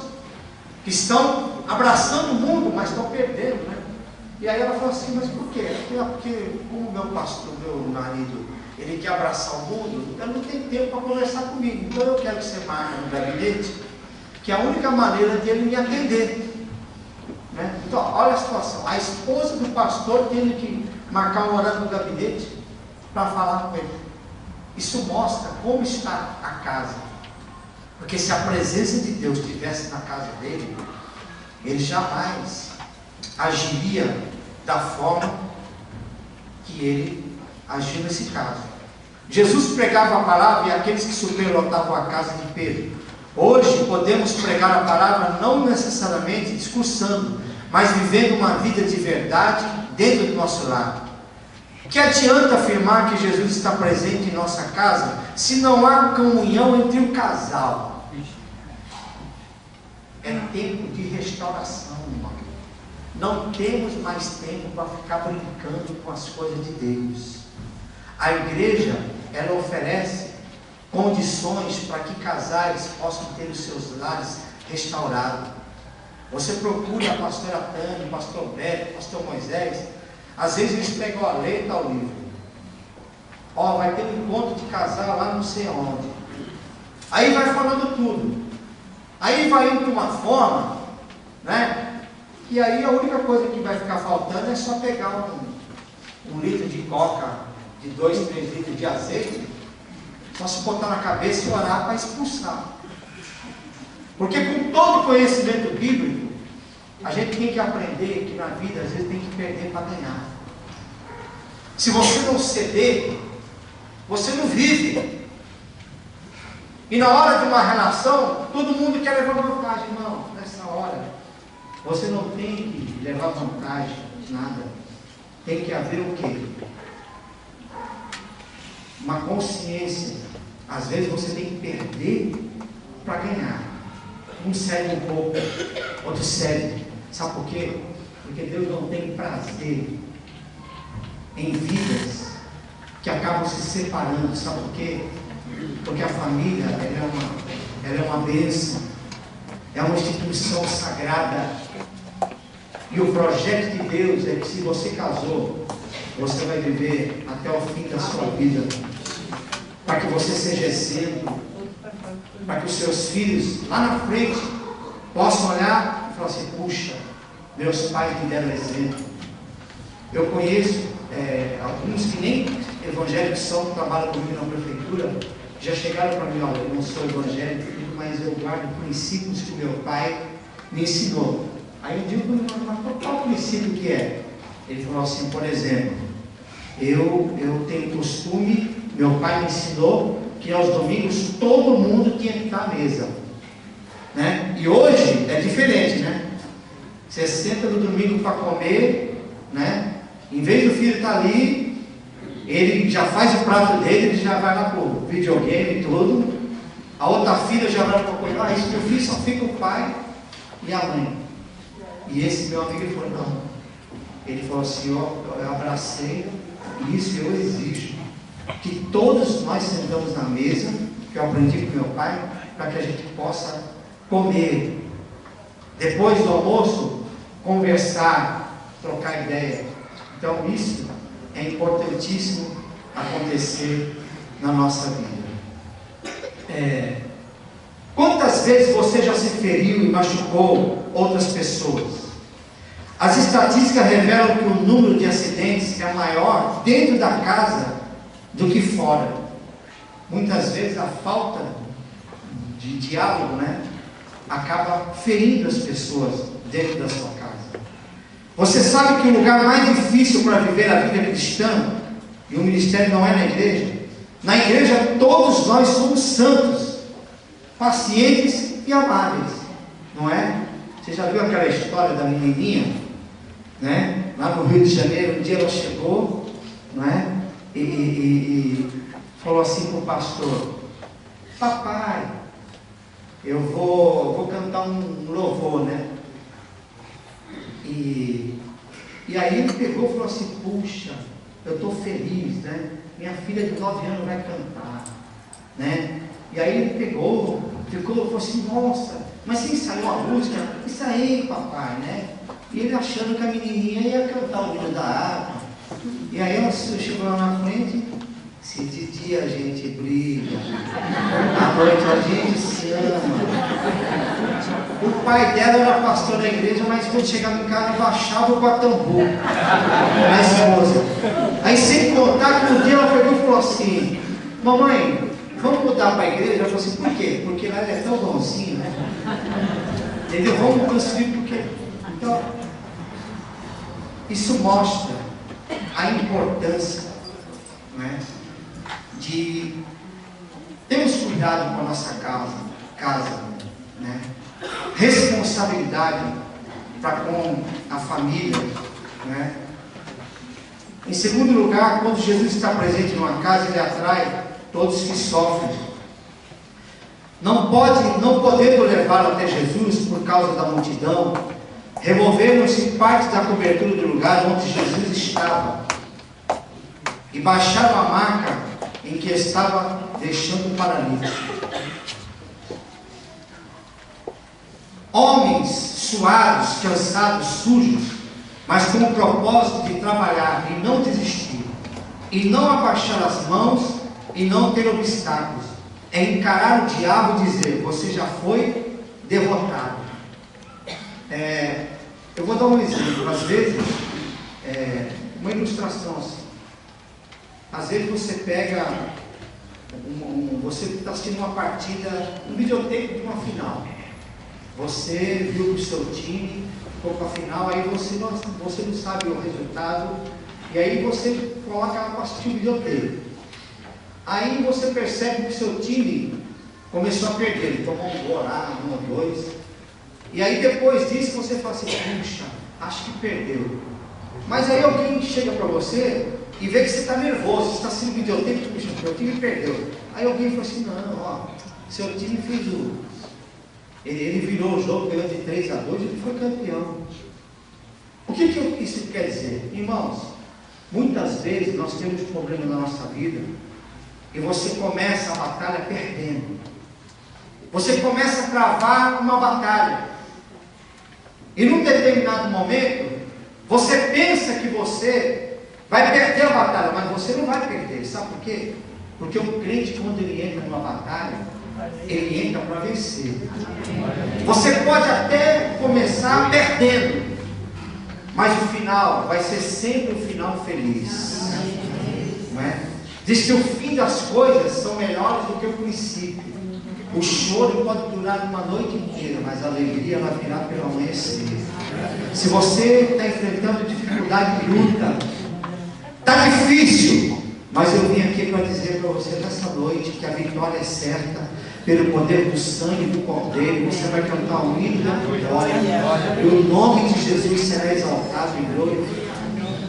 que estão abraçando o mundo, mas estão perdendo, né? E aí ela falou assim: mas por quê? Porque como meu pastor, meu marido, ele quer abraçar o mundo, eu não tenho tempo para conversar comigo, então eu quero que você marque no gabinete que é a única maneira dele me atender. Né? Então, olha a situação. A esposa do pastor tendo que marcar um horário no gabinete para falar com ele. Isso mostra como está a casa. Porque se a presença de Deus estivesse na casa dele, ele jamais agiria da forma que ele agiu nesse caso. Jesus pregava a palavra e aqueles que superlotavam a casa de Pedro. Hoje podemos pregar a palavra não necessariamente discursando, mas vivendo uma vida de verdade dentro do nosso lar. Que adianta afirmar que Jesus está presente em nossa casa se não há comunhão entre o casal? É tempo de restauração, irmão. Não temos mais tempo para ficar brincando com as coisas de Deus. A igreja, ela oferece condições para que casais possam ter os seus lares restaurados. Você procura a pastora Tânia, o pastor Beto, o pastor Moisés. Às vezes eles pegam a letra ao livro. Ó, vai ter um encontro de casal lá não sei onde. Aí vai falando tudo. Aí vai indo de uma forma, né? E aí a única coisa que vai ficar faltando é só pegar um litro de coca, de 2, 3 litros de azeite, só se botar na cabeça e orar para expulsar. Porque com todo conhecimento bíblico, a gente tem que aprender que na vida às vezes tem que perder para ganhar. Se você não ceder, você não vive. E na hora de uma relação, todo mundo quer levar vantagem. Não, nessa hora, você não tem que levar vantagem de nada. Tem que haver o quê? Uma consciência. Às vezes você tem que perder para ganhar. Um cede um pouco, outro cede. Sabe por quê? Porque Deus não tem prazer em vidas que acabam se separando. Sabe por quê? Porque a família ela é uma bênção, é uma instituição sagrada. E o projeto de Deus é que se você casou, você vai viver até o fim da sua vida, para que você seja exemplo, para que os seus filhos lá na frente possam olhar e falar assim: puxa, meus pais me deram exemplo. Eu conheço alguns que nem evangélicos são, que trabalham comigo na prefeitura, já chegaram para mim: olha, eu não sou evangélico, mas eu guardo princípios que meu pai me ensinou. Aí eu digo: mas qual princípio que é? Ele falou assim: por exemplo, eu tenho costume, meu pai me ensinou que aos domingos todo mundo tinha que estar à mesa, né? E hoje é diferente, né? Você senta no domingo para comer, né? Em vez do filho estar ali, ele já faz o prato dele, ele já vai lá para o videogame e tudo. A outra filha já vai para o coisa: isso meu filho, só fica o pai e a mãe. E esse meu amigo, ele falou: não. Ele falou assim: eu abracei isso, eu exijo que todos nós sentamos na mesa, que eu aprendi com meu pai, para que a gente possa comer. Depois do almoço, conversar, trocar ideia. Então isso é importantíssimo acontecer na nossa vida. Quantas vezes você já se feriu e machucou outras pessoas? As estatísticas revelam que o número de acidentes é maior dentro da casa do que fora. Muitas vezes a falta de diálogo, né, acaba ferindo as pessoas dentro da sua casa. Você sabe que o lugar mais difícil para viver a vida cristã, e o ministério não é na igreja. Na igreja todos nós somos santos, pacientes e amáveis, não é? Você já viu aquela história da menininha, né? Lá no Rio de Janeiro, um dia ela chegou, não é? E falou assim para o pastor: papai, eu vou cantar um louvor, né? E aí ele pegou e falou assim: puxa, eu estou feliz, né? Minha filha de 9 anos vai cantar, né? E aí ele pegou, falou assim: nossa, mas você ensaiou a música? Isso aí, papai, né? E ele achando que a menininha ia cantar o hino da água. E aí ela chegou lá na frente, Se de dia a gente briga, à noite a gente se ama. O pai dela era pastor da igreja, mas quando chegava em casa baixava o batambu na esposa. Aí sem contar que um dia ela pegou e falou assim: mamãe, vamos mudar para a igreja? Ela falou assim: por quê? Porque lá ele é tão bonzinho, né? Entendeu? Vamos construir porque... Então, isso mostra a importância, não é, de termos cuidado com a nossa casa, né? Responsabilidade para com a família, né? Em segundo lugar, quando Jesus está presente numa casa, ele atrai todos que sofrem. Não podendo levá-lo até Jesus por causa da multidão, removeram-se parte da cobertura do lugar onde Jesus estava e baixaram a maca em que estava, deixando o paralítico. Homens suados, cansados, sujos, mas com o propósito de trabalhar e não desistir, e não abaixar as mãos e não ter obstáculos, é encarar o diabo e dizer: você já foi derrotado. Eu vou dar um exemplo. Às vezes, uma ilustração assim. Às vezes você pega, você está assistindo uma partida, um videotape de uma final. Você viu o seu time, ficou para a final, aí você não sabe o resultado, e aí você coloca ela para assistir o videotape. Aí você percebe que o seu time começou a perder, ele tomou um gol lá, 1 ou 2, e aí depois disso você fala assim: puxa, acho que perdeu. Mas aí alguém chega para você e vê que você está nervoso, você está assistindo o videotape, puxa, meu time perdeu. Aí alguém fala assim: não, ó, seu time fez ele virou o jogo, ganhou de 3 a 2, ele foi campeão. O que isso quer dizer? Irmãos, muitas vezes nós temos problemas na nossa vida e você começa a batalha perdendo. Você começa a travar uma batalha e num determinado momento você pensa que você vai perder a batalha, mas você não vai perder. Sabe por quê? Porque o crente, quando ele entra numa batalha, ele entra para vencer. Você pode até começar perdendo, mas o final vai ser sempre um final feliz, não é? Diz que o fim das coisas são melhores do que o princípio. O choro pode durar uma noite inteira, mas a alegria vai virar pelo amanhecer. Se você está enfrentando dificuldade e luta, está difícil, mas eu vim aqui para dizer para você nessa noite que a vitória é certa. Pelo poder do sangue do Cordeiro, você vai cantar um hino da vitória, e o nome de Jesus será exaltado e glorificado.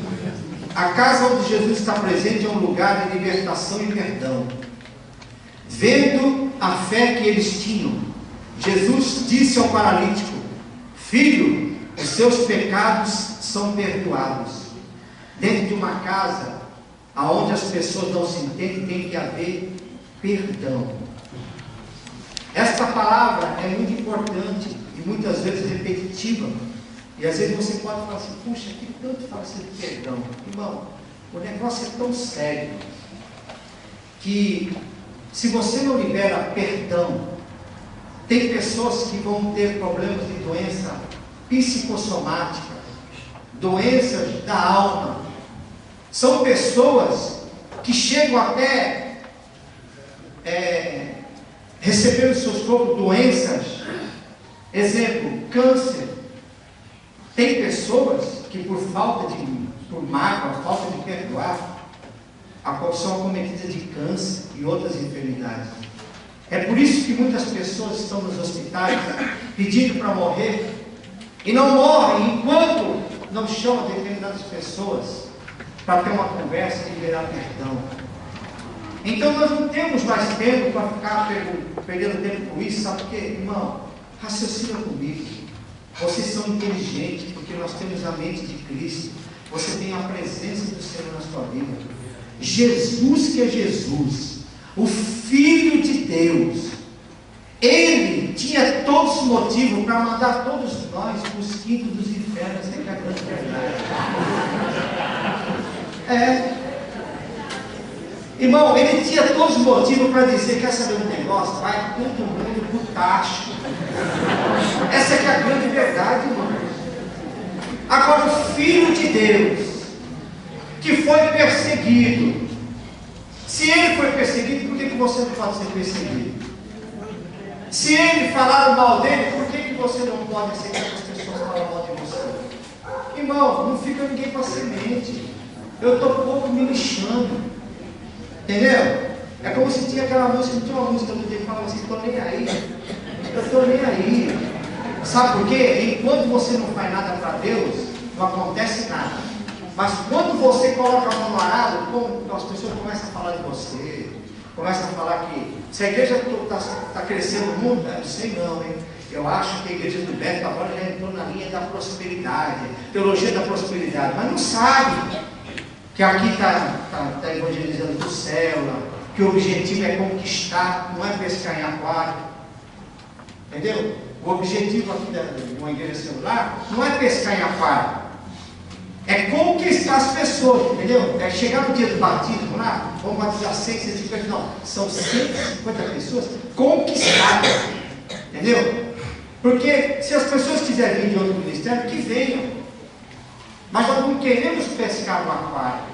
A casa onde Jesus está presente é um lugar de libertação e perdão. Vendo a fé que eles tinham, Jesus disse ao paralítico: filho, os seus pecados são perdoados. Dentro de uma casa onde as pessoas não se entendem, tem que haver perdão. Esta palavra é muito importante e muitas vezes repetitiva. E às vezes você pode falar assim: puxa, que tanto fala assim de perdão. Irmão, o negócio é tão sério que se você não libera perdão, tem pessoas que vão ter problemas de doença psicossomática, doenças da alma. São pessoas que chegam até receber nos seus corpos doenças, exemplo, câncer. Tem pessoas que por mágoa, falta de perdoar, são acometidas de câncer e outras enfermidades. É por isso que muitas pessoas estão nos hospitais pedindo para morrer e não morrem enquanto não chamam determinadas pessoas para ter uma conversa e liberar perdão. Então nós não temos mais tempo para ficar perdendo tempo com isso. Sabe por quê, irmão? Raciocina comigo. Vocês são inteligentes porque nós temos a mente de Cristo. Você tem a presença do Senhor na sua vida. Jesus, que é Jesus, o Filho de Deus, Ele tinha todos os motivos para mandar todos nós para os quintos dos infernos. Essa é a grande verdade. Irmão, ele tinha todos os motivos para dizer: quer saber um negócio? Vai todo mundo pro tacho. Essa é que é a grande verdade, irmão. Agora, o Filho de Deus, que foi perseguido, se ele foi perseguido, por que você não pode ser perseguido? Se ele falaram mal dele, por que você não pode aceitar que as pessoas falam mal de você? Irmão, não fica ninguém para semente. Eu estou pouco me lixando. Entendeu? É como se tinha aquela música, não tinha uma música do dia que falava assim: estou nem aí. Eu estou nem aí. Sabe por quê? Enquanto você não faz nada para Deus, não acontece nada. Mas quando você coloca a mão no arado, as pessoas começam a falar de você. Começam a falar que se a igreja está crescendo muito, eu não sei não, hein? Eu acho que a igreja do Beto agora já entrou na linha da prosperidade, teologia da prosperidade, mas não sabe que aqui está evangelizando do céu, que o objetivo é conquistar, não é pescar em aquário. Entendeu? O objetivo aqui de uma igreja celular não é pescar em aquário, é conquistar as pessoas, entendeu? É chegar no dia do batismo lá, vamos batizar 150, não, são 150 pessoas conquistadas, entendeu? Porque se as pessoas quiserem vir de outro ministério, que venham. Mas nós não queremos pescar no aquário,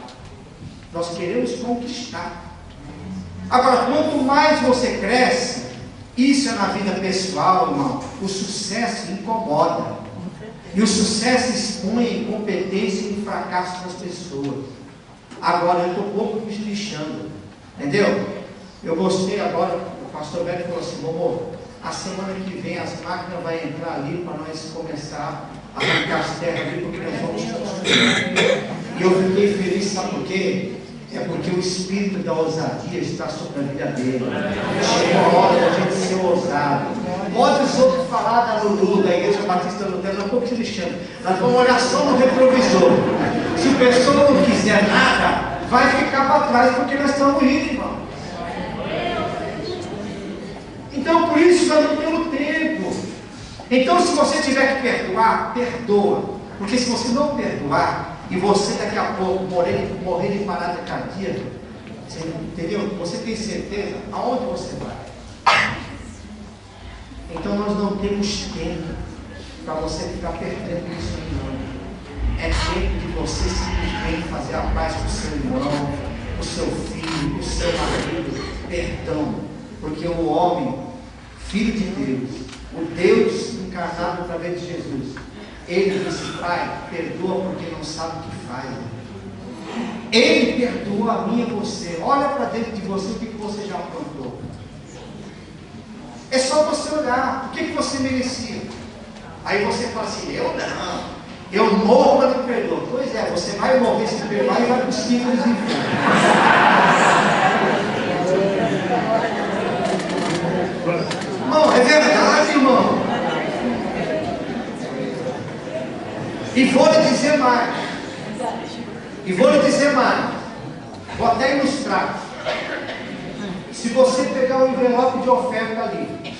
nós queremos conquistar. Agora, quanto mais você cresce, isso é na vida pessoal, irmão, o sucesso incomoda. E o sucesso expõe incompetência e fracasso das pessoas. Agora, eu estou pouco me lixando, entendeu? Eu gostei agora, o pastor Beto falou assim: Momô, a semana que vem as máquinas vão entrar ali para nós começar a arrancar as terras ali, porque nós vamos construir. E eu fiquei feliz, sabe por quê? É porque o espírito da ousadia está sobre a vida dele. Chegou a hora da gente ser ousado. Pode os outros falar da Lulu, da Igreja Batista Lutera, não estou te lixando. Nós vamos olhar só no retrovisor. Se o pessoal não quiser nada, vai ficar para trás, porque nós estamos indo, irmão. Então, por isso nós não temos tempo. Então, se você tiver que perdoar, perdoa. Porque se você não perdoar, e você daqui a pouco morrer de parada cardíaca, entendeu? Você tem certeza aonde você vai? Então nós não temos tempo para você ficar perdendo isso não. É tempo de você simplesmente fazer a paz com o seu irmão, com o seu filho, com o seu marido. Perdão, porque o homem, filho de Deus, o Deus encarnado através de Jesus, ele disse: Pai, perdoa porque não sabe o que faz. Ele perdoa a mim e a você. Olha para dentro de você o que você já aprontou. É só você olhar. O que você merecia? Aí você fala assim: eu não. Eu morro, mas não perdoo. Pois é, você vai morrer se perdoar e vai para os círculos de inferno. Irmão, é verdade, irmão. E vou lhe dizer mais. Vou até ilustrar. Se você pegar um envelope de oferta ali,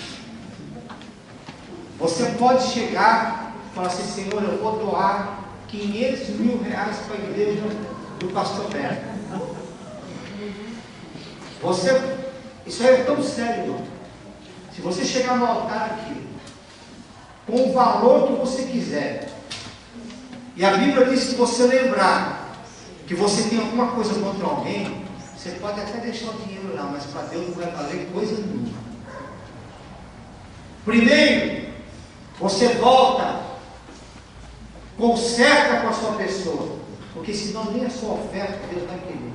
você pode chegar e falar assim: Senhor, eu vou doar 500 mil reais para a igreja do pastor Beto. Isso é tão sério, irmão. Se você chegar no altar aqui, com o valor que você quiser, e a Bíblia diz que se você lembrar que você tem alguma coisa contra alguém, você pode até deixar o dinheiro lá, mas para Deus não vai valer coisa nenhuma. Primeiro, você volta, conserta com a sua pessoa, porque senão nem a sua oferta Deus vai querer.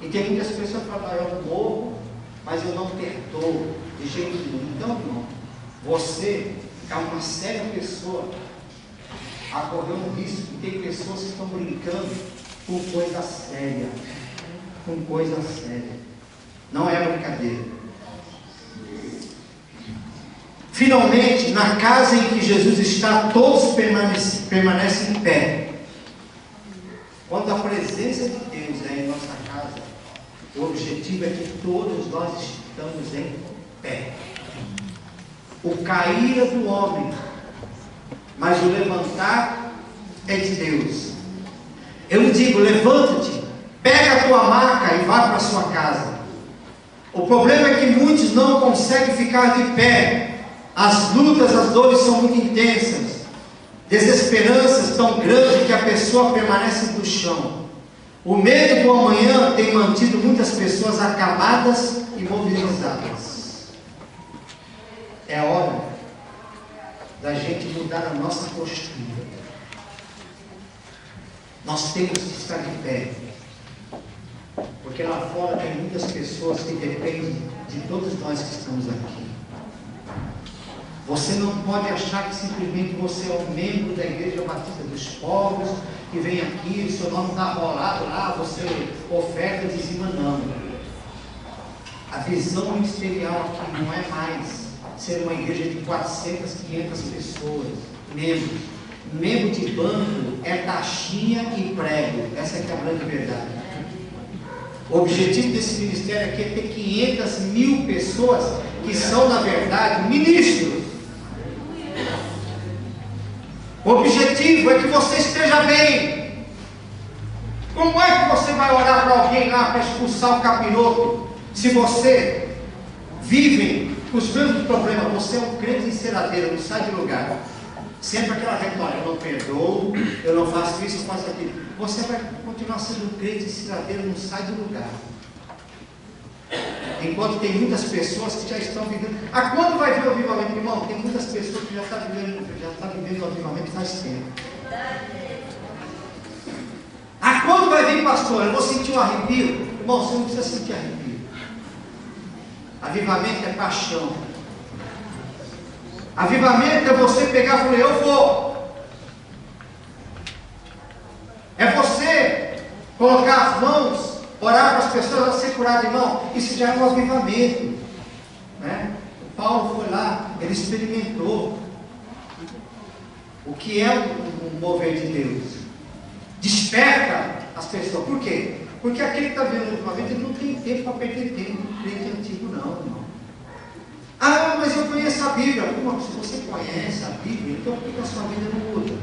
E tem muitas pessoas que falam: eu morro, mas eu não perdoo de jeito nenhum. Então, irmão, você é uma séria pessoa a correr um risco. E tem pessoas que estão brincando com coisa séria. Com coisa séria. Não é brincadeira. Finalmente, na casa em que Jesus está, todos permanecem em pé. Quando a presença de Deus é em nossa casa, o objetivo é que todos nós estamos em pé. O cair é do homem, mas o levantar é de Deus. Eu lhe digo: levanta-te, Pega a tua maca e vá para a sua casa. O problema é que muitos não conseguem ficar de pé. As lutas, as dores são muito intensas. Desesperanças tão grandes que a pessoa permanece no chão. O medo do amanhã tem mantido muitas pessoas acamadas e mobilizadas. É hora da gente mudar a nossa postura. Nós temos que estar de pé. Porque lá fora tem muitas pessoas que dependem de todos nós que estamos aqui. Você não pode achar que simplesmente você é um membro da Igreja Batista dos Povos, que vem aqui, seu nome está rolado lá, você oferta, dizima, não. A visão ministerial aqui não é mais ser uma igreja de 400, 500 pessoas, membros. Membro de banco é taxinha e prego. Essa é que é a grande verdade. O objetivo desse ministério aqui é ter 500 mil pessoas que são, na verdade, ministros. O objetivo é que você esteja bem. Como é que você vai orar para alguém lá para expulsar o capiroto, se você vive com os mesmos problemas? Você é um crente enceradeiro, não sai de lugar. Sempre aquela retórica: eu não perdoo, eu não faço isso, eu faço aquilo. Você vai continuar sendo um crente enceradeiro, não sai do lugar. Enquanto tem muitas pessoas que já estão vivendo. Ah, quando vai vir o avivamento, irmão? Tem muitas pessoas que já estão vivendo o avivamento faz tempo. Ah, quando vai vir, pastor? Eu vou sentir um arrepio. Irmão, você não precisa sentir arrepio. Avivamento é paixão. Avivamento é você pegar e falar: eu vou. É você colocar as mãos, orar para as pessoas a ser curado, irmão. Isso já é um avivamento, né? O Paulo foi lá, ele experimentou o que é o mover de Deus. Desperta as pessoas. Por quê? Porque aquele que está vendo o avivamento, ele não tem tempo para perder tempo com o crente antigo, não, irmão. Ah, mas eu conheço a Bíblia. Pô, se você conhece a Bíblia, então por que a sua vida não muda?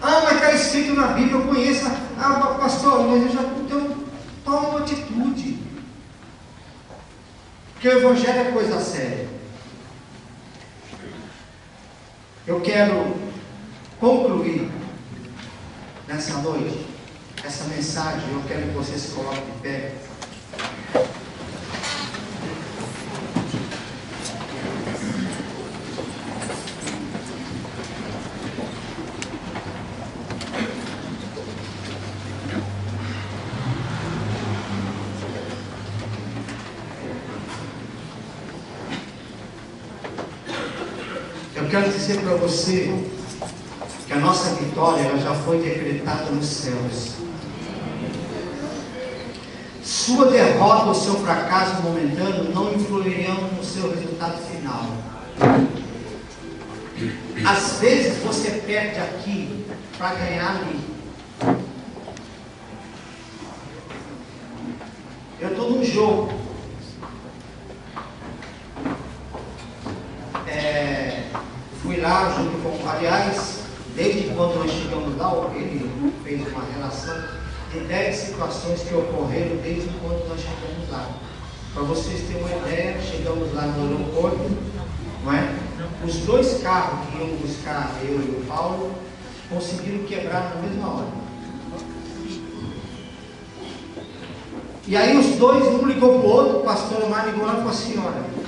Ah, mas está escrito na Bíblia, eu conheço. Ah, pastor, mas eu já então, toma uma atitude. Porque o Evangelho é coisa séria. Eu quero concluir nessa noite essa mensagem. Eu quero que vocês se coloquem de pé. Eu quero dizer para você que a nossa vitória ela já foi decretada nos céus. Sua derrota ou seu fracasso momentâneo não influirão no seu resultado final. Às vezes você perde aqui para ganhar ali. Eu estou num jogo. Fui lá junto com, aliás, desde quando nós chegamos lá, ele fez uma relação de 10 situações que ocorreram desde quando nós chegamos lá. Para vocês terem uma ideia, chegamos lá no aeroporto, não é? Os dois carros que iam buscar eu e o Paulo conseguiram quebrar na mesma hora. E aí os dois, um ligou para o outro, o pastor Omar ligou lá e falou assim: olha.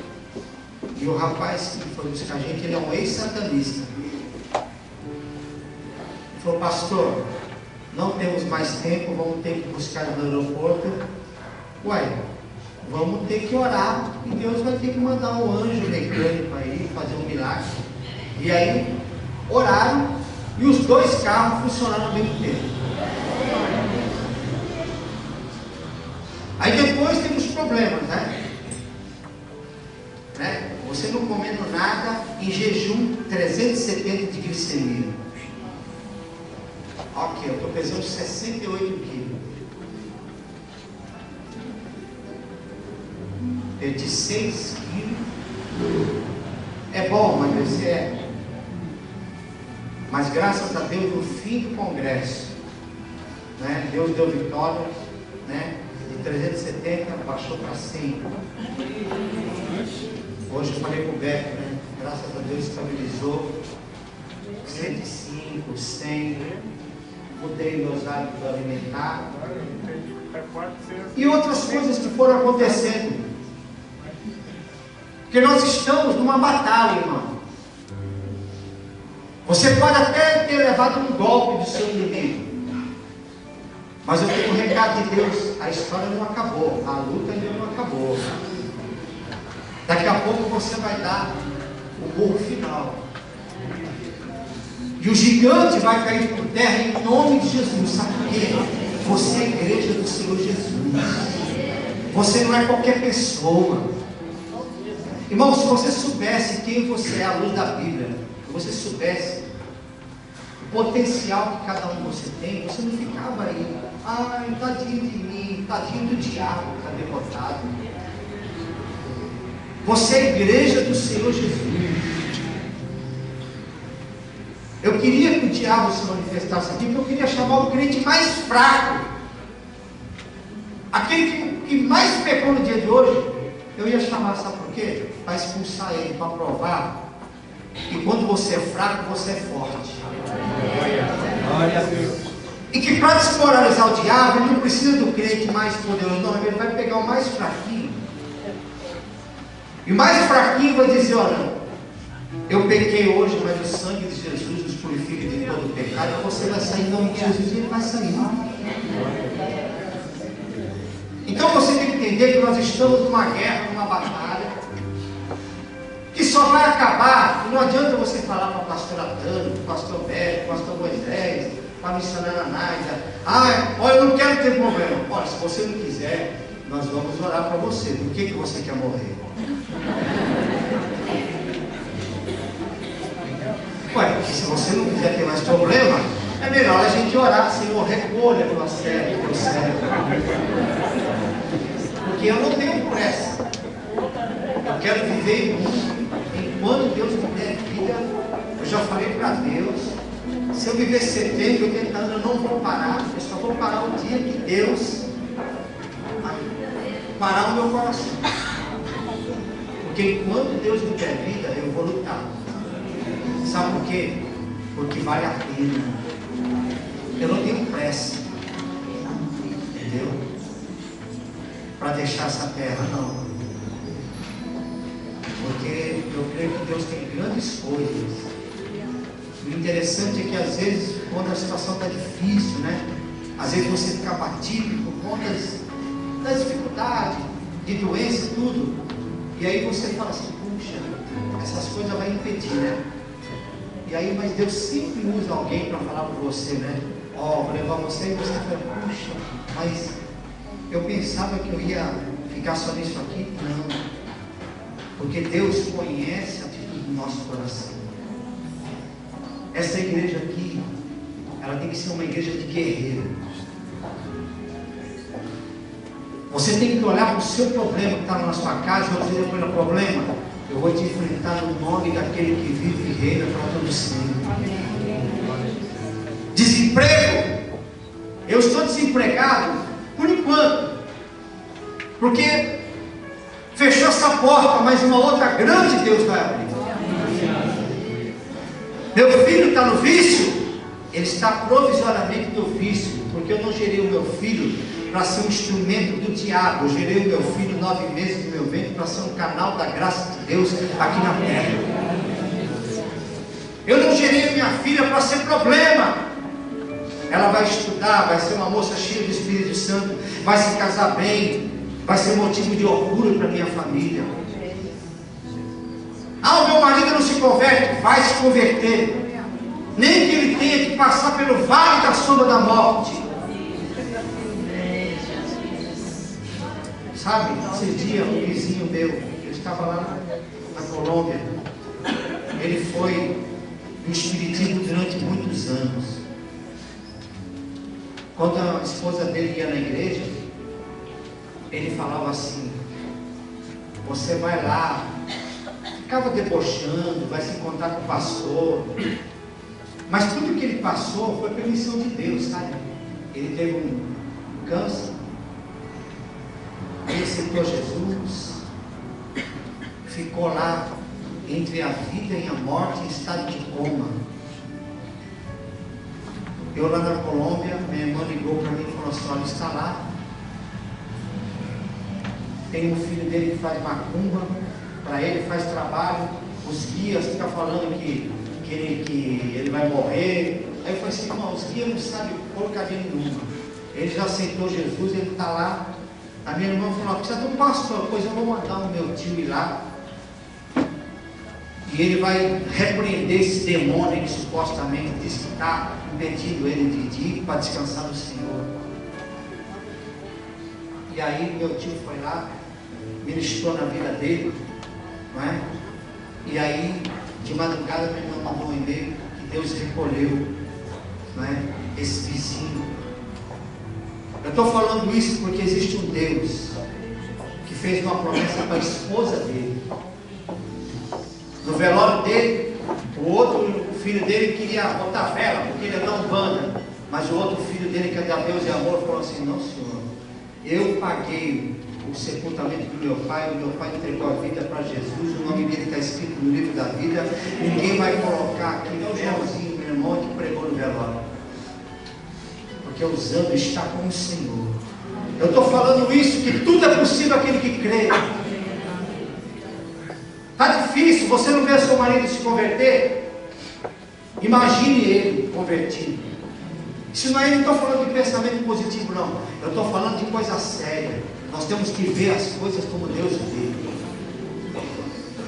E o rapaz que foi buscar a gente, ele é um ex-satanista. Ele falou: pastor, não temos mais tempo, vamos ter que buscar no aeroporto. Ué, vamos ter que orar. E Deus vai ter que mandar um anjo mecânico aí, fazer um milagre. E aí, oraram, e os dois carros funcionaram ao mesmo tempo. Aí depois temos problemas, né? Você não comendo nada, em jejum 370 de glicemia. Ok, eu estou pesando 68 quilos. Perdi 6 quilos. É bom emagrecer, mas graças a Deus no fim do congresso né? Deus deu vitória, né? De 370 baixou para 100. Hoje eu falei com o Beto, né? Graças a Deus estabilizou 105, 100. Mudei meus hábitos alimentares e outras coisas que foram acontecendo. Porque nós estamos numa batalha, irmão. Você pode até ter levado um golpe do seu inimigo, mas eu tenho um recado de Deus: a história não acabou, a luta ainda não acabou. Daqui a pouco você vai dar o burro final, e o gigante vai cair por terra em nome de Jesus. Sabe por quê? Você é a igreja do Senhor Jesus. Você não é qualquer pessoa. Irmão, se você soubesse quem você é à luz da Bíblia, se você soubesse o potencial que cada um de você tem, você não ficava aí, ai, tadinho de mim, tadinho do diabo que está derrotado. Você é a igreja do Senhor Jesus. Eu queria que o diabo se manifestasse aqui, porque eu queria chamar o crente mais fraco, aquele que mais pecou no dia de hoje. Eu ia chamar, sabe por quê? Para expulsar ele, para provar que quando você é fraco, você é forte. Glória a Deus. E que para desmoralizar o diabo, ele não precisa do crente mais poderoso, não. Ele vai pegar o mais fraquinho, e o mais fraquinho vai dizer: olha, eu pequei hoje, mas o sangue de Jesus nos purifica de todo o pecado, e você vai sair em nome de Jesus, e ele vai sair. Então você tem que entender que nós estamos numa guerra, numa batalha, que só vai acabar. E não adianta você falar para o pastor Adano, para o pastor Beto, para o pastor Moisés, para a missionária Nádia: ah, olha, eu não quero ter problema. Olha, se você não quiser, nós vamos orar para você. Por que você quer morrer? Ué, porque se você não quiser ter mais problema, é melhor a gente orar: Senhor, recolha pela serva, pelo servo. Porque eu não tenho pressa. Eu quero viver enquanto Deus me der vida. Eu já falei para Deus: se eu viver 70, 80 anos, eu não vou parar. Eu só vou parar o dia que Deus parar o meu coração. Porque enquanto Deus me der vida, eu vou lutar. Sabe por quê? Porque vale a pena. Eu não tenho pressa, entendeu? Para deixar essa terra, não. Porque eu creio que Deus tem grandes coisas. O interessante é que às vezes, quando a situação está difícil, né? Às vezes você fica abatido por conta das dificuldades, de doença, tudo. E aí você fala assim: puxa, essas coisas vão impedir, né? E aí, mas Deus sempre usa alguém para falar para você, né? Ó, vou levar você, e você fala: puxa, mas eu pensava que eu ia ficar só nisso aqui. Não. Porque Deus conhece a atitude do nosso coração. Essa igreja aqui, ela tem que ser uma igreja de guerreiros. Você tem que olhar para o seu problema que está na sua casa e dizer: para o problema, eu vou te enfrentar no nome daquele que vive e reina para todo sempre. Desemprego, eu estou desempregado por enquanto, porque fechou essa porta, mas uma outra grande Deus vai abrir. Meu filho está no vício, ele está provisoriamente no vício, porque eu não gerei o meu filho para ser um instrumento do diabo. Eu gerei o meu filho 9 meses do meu ventre para ser um canal da graça de Deus aqui na terra. Eu não gerei minha filha para ser problema. Ela vai estudar, vai ser uma moça cheia do Espírito Santo, vai se casar bem, vai ser motivo de orgulho para minha família. Ah, o meu marido não se converte, vai se converter, nem que ele tenha que passar pelo vale da sombra da morte. Sabe, esse dia um vizinho meu, ele estava lá na Colômbia, ele foi no espiritismo durante muitos anos. Quando a esposa dele ia na igreja, ele falava assim: você vai lá, ficava debochando, vai se encontrar com o pastor, mas tudo que ele passou foi permissão de Deus, sabe? ele teve um câncer, ele aceitou Jesus, ficou lá entre a vida e a morte em estado de coma. Eu lá na Colômbia, minha irmã ligou para mim e falou assim: olha, ele está lá, tem um filho dele que faz macumba, para ele faz trabalho, os guias ficam falando que ele vai morrer. Aí eu falei assim: irmão, os guias não sabem porcaria nenhuma, ele já aceitou Jesus, ele está lá. A minha irmã falou: precisa de um pastor, pois eu vou mandar o meu tio ir lá, e ele vai repreender esse demônio que supostamente diz que está impedindo ele de ir para descansar no Senhor. E aí meu tio foi lá, ministrou na vida dele, não é? E aí de madrugada minha irmã mandou um e-mail que Deus recolheu, não é? Esse vizinho. Eu estou falando isso porque existe um Deus que fez uma promessa para a esposa dele. No velório dele, o filho dele queria botar vela, porque ele é da Umbanda, mas o outro filho dele, que é da Deus e Amor, falou assim: não, senhor, eu paguei o sepultamento do meu pai, o meu pai entregou a vida para Jesus, o nome dele está escrito no livro da vida, ninguém vai colocar aqui, é o Joãozinho, meu irmão, que pregou no velório, porque o Zando está com o Senhor. Eu estou falando isso, que tudo é possível aquele que crê. Está difícil, você não vê seu marido se converter? Imagine ele convertido. Isso não é, não estou falando de pensamento positivo, não. Eu estou falando de coisa séria. Nós temos que ver as coisas como Deus vê.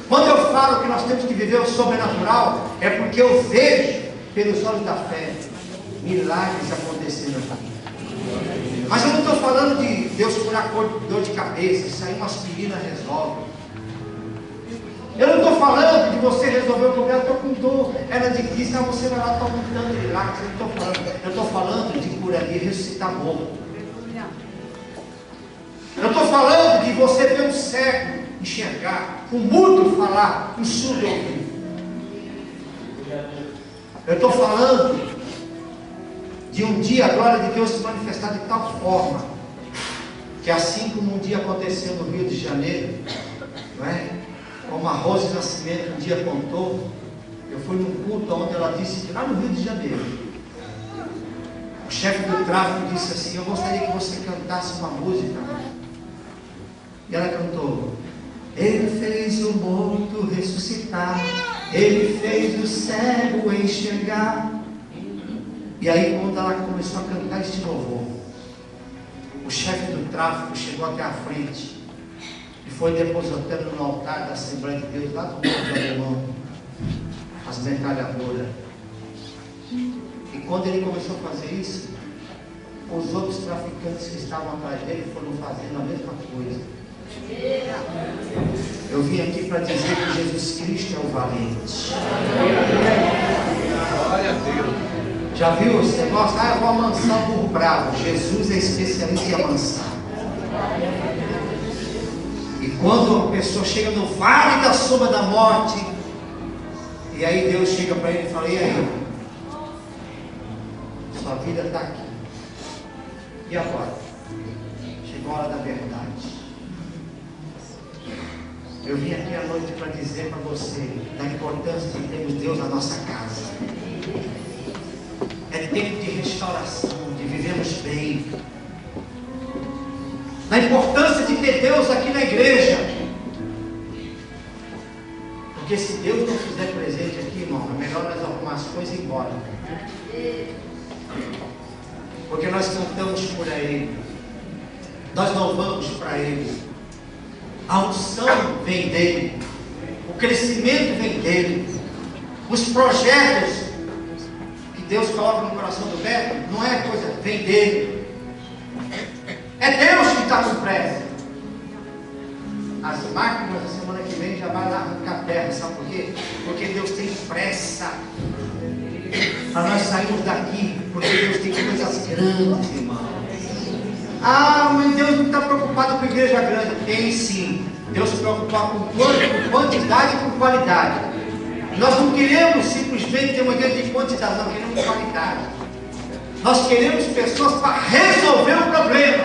Quando eu falo que nós temos que viver o sobrenatural, é porque eu vejo pelos olhos da fé milagres acontecendo aqui. Mas eu não estou falando de Deus curar dor de cabeça, isso aí uma aspirina resolve. Eu não estou falando de você resolver o problema, eu estou com dor, era difícil, você vai lá, está aumentando de lá, eu não estou falando. Eu estou falando de curar, de ressuscitar morto. Eu estou falando de você ver um cego enxergar, um mudo falar, um surdo ouvir. Eu estou falando de um dia a glória de Deus se manifestar de tal forma, que assim como um dia aconteceu no Rio de Janeiro, não é? Como a Rose Nascimento um dia contou, eu fui num culto onde ela disse, lá no Rio de Janeiro, o chefe do tráfico disse assim: eu gostaria que você cantasse uma música. E ela cantou: ele fez o morto ressuscitar, ele fez o cego enxergar. E aí quando ela começou a cantar este louvor, o chefe do tráfico chegou até a frente e foi depositando no altar da Assembleia de Deus, lá do povo alemão, as metralhadoras. E quando ele começou a fazer isso, os outros traficantes que estavam atrás dele foram fazendo a mesma coisa. Eu vim aqui para dizer que Jesus Cristo é o valente. Glória a Deus. Já viu esse negócio? Eu vou amansar o burro bravo. Jesus é especialista em amansar. E quando a pessoa chega no vale da sombra da morte, e aí Deus chega para ele e fala: e aí? Sua vida está aqui. E agora? Chegou a hora da verdade. Eu vim aqui à noite para dizer para você da importância de termos Deus na nossa casa. É tempo de restauração, de vivermos bem. Da importância de ter Deus aqui na igreja. Porque se Deus não fizer presente aqui, irmão, é melhor nós arrumar as coisas e ir embora. Porque nós cantamos por Ele, nós louvamos para Ele, a unção vem dEle, o crescimento vem dEle, os projetos que Deus coloca no coração do Beto, não é coisa, vem dEle, é Deus que está com pressa. As máquinas da semana que vem já vai lá arrancar a terra, sabe por quê? Porque Deus tem pressa para nós sairmos daqui, porque Deus tem coisas grandes, irmão. Ah, mas Deus não está preocupado com igreja grande. Tem sim. Deus se preocupa com quantidade e com qualidade. Nós não queremos simplesmente ter uma igreja de quantidade, nós queremos qualidade. Nós queremos pessoas para resolver o problema.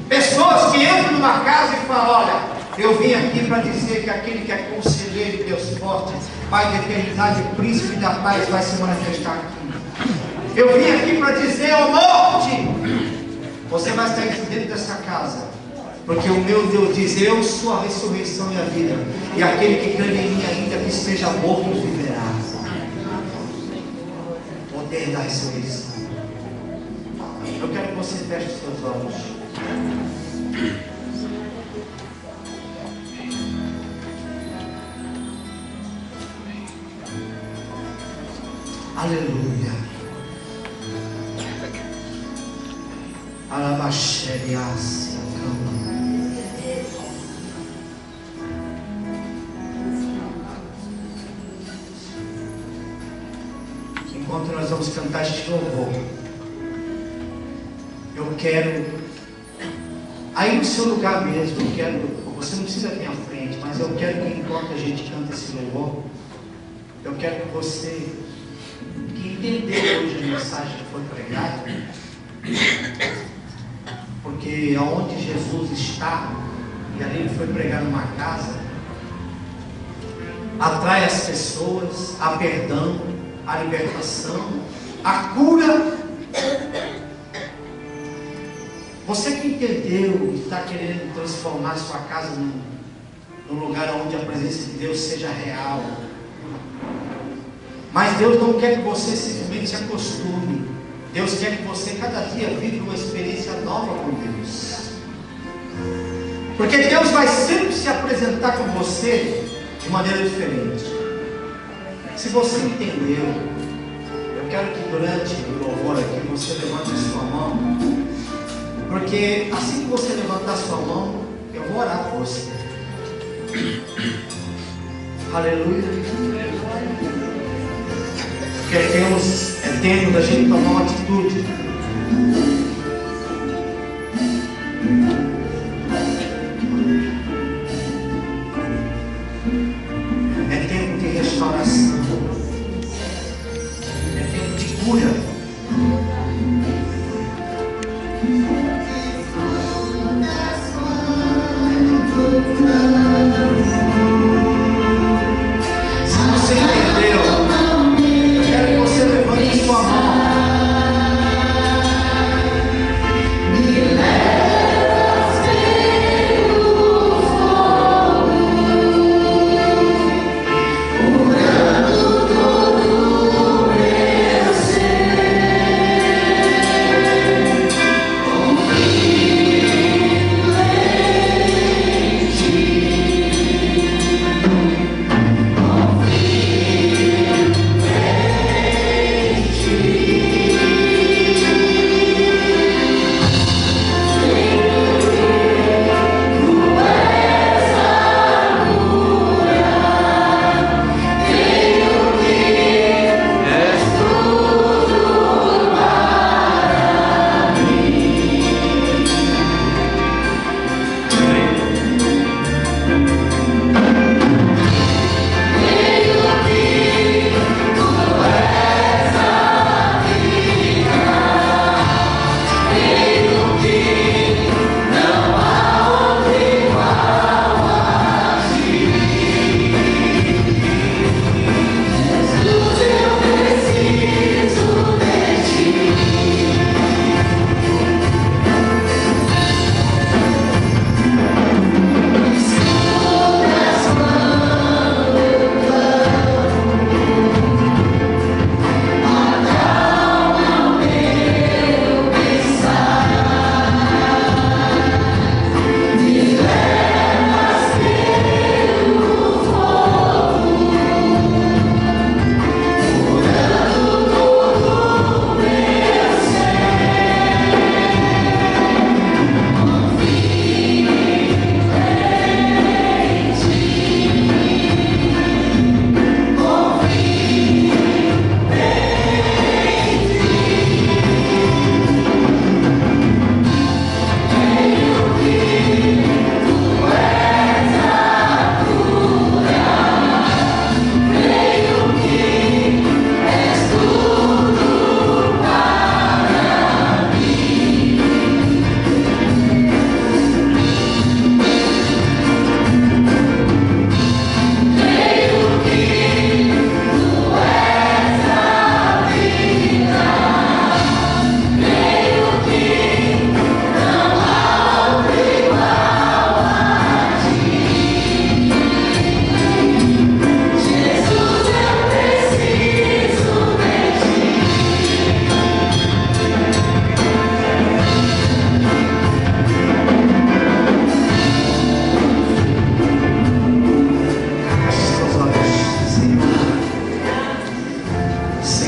Pessoas que entram numa casa e falam: olha, eu vim aqui para dizer que aquele que é conselheiro de Deus forte, Pai de eternidade, príncipe da paz, vai se manifestar aqui. Eu vim aqui para dizer: ó morte, você vai estar dentro dessa casa, porque o meu Deus diz: eu sou a ressurreição e a vida, e aquele que crê em mim, ainda que esteja morto, viverá. Poder da ressurreição. Eu quero que você feche os seus olhos. Aleluia. Alabaxerias. Enquanto nós vamos cantar este louvor, eu quero, aí no seu lugar mesmo, eu quero, você não precisa vir à frente, mas eu quero que enquanto a gente canta esse louvor, eu quero que você que entendeu hoje a mensagem que foi pregada, porque aonde Jesus está, e ali ele foi pregar numa casa, atrai as pessoas, a perdão, a libertação, a cura. Você que entendeu e está querendo transformar a sua casa num lugar onde a presença de Deus seja real, mas Deus não quer que você simplesmente se acostume. Deus quer que você cada dia viva uma experiência nova com Deus, porque Deus vai sempre se apresentar com você de maneira diferente. Se você entendeu, eu quero que durante o louvor aqui você levante a sua mão, porque assim que você levantar a sua mão, eu vou orar por você. Aleluia. Porque é tempo da gente tomar uma atitude. É tempo de restauração. É tempo de cura. Se você entendeu, eu quero que você levante sua mão.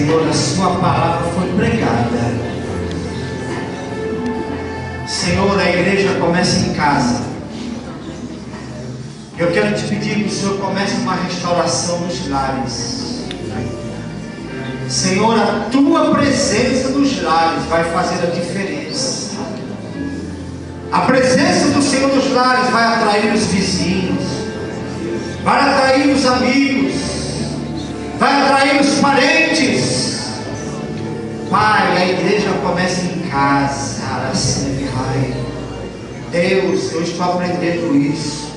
Senhor, a sua palavra foi pregada. Senhor, a igreja começa em casa. Eu quero te pedir que o Senhor comece uma restauração nos lares. Senhor, a tua presença nos lares vai fazer a diferença. A presença do Senhor nos lares vai atrair os vizinhos, vai atrair os amigos, vai atrair os parentes. Pai, a igreja começa em casa. Deus, eu estou aprendendo isso,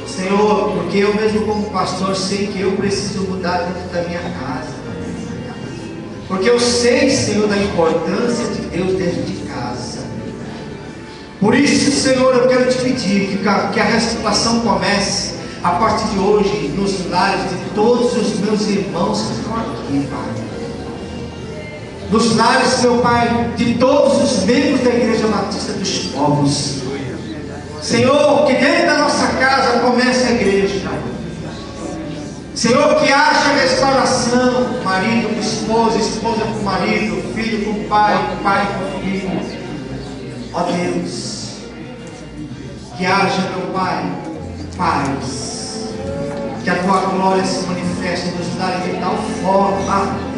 Senhor, porque eu mesmo como pastor sei que eu preciso mudar dentro da minha casa, porque eu sei, Senhor, da importância de Deus dentro de casa. Por isso, Senhor, eu quero te pedir que a restauração comece a partir de hoje nos lares de todos os meus irmãos que estão aqui, Pai. Nos lares, meu Pai, de todos os membros da Igreja Batista dos Povos. Senhor, que dentro da nossa casa comece a igreja. Senhor, que haja restauração, marido com esposa, esposa com marido, filho com pai, pai com filho. Ó Deus, que haja, meu Pai, paz. Que a Tua glória se manifeste nos lares de tal forma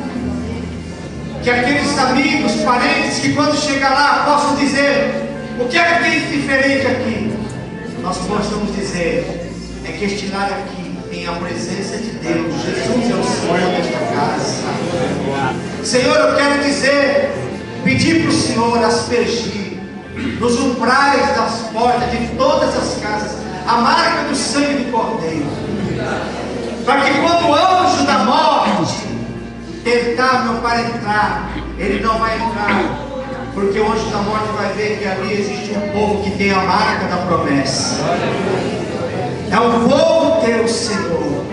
que aqueles amigos, parentes que quando chegar lá possam dizer: o que é que tem de diferente aqui? Nós possamos dizer: é que este lar aqui tem a presença de Deus. Jesus é o Senhor desta casa. Senhor, eu quero dizer, pedir para o Senhor aspergir nos umbrais das portas de todas as casas a marca do sangue do Cordeiro, para que quando o anjo da morte tentar, meu Pai, entrar, ele não vai entrar, porque o anjo da morte vai ver que ali existe um povo que tem a marca da promessa. É o povo teu, Senhor.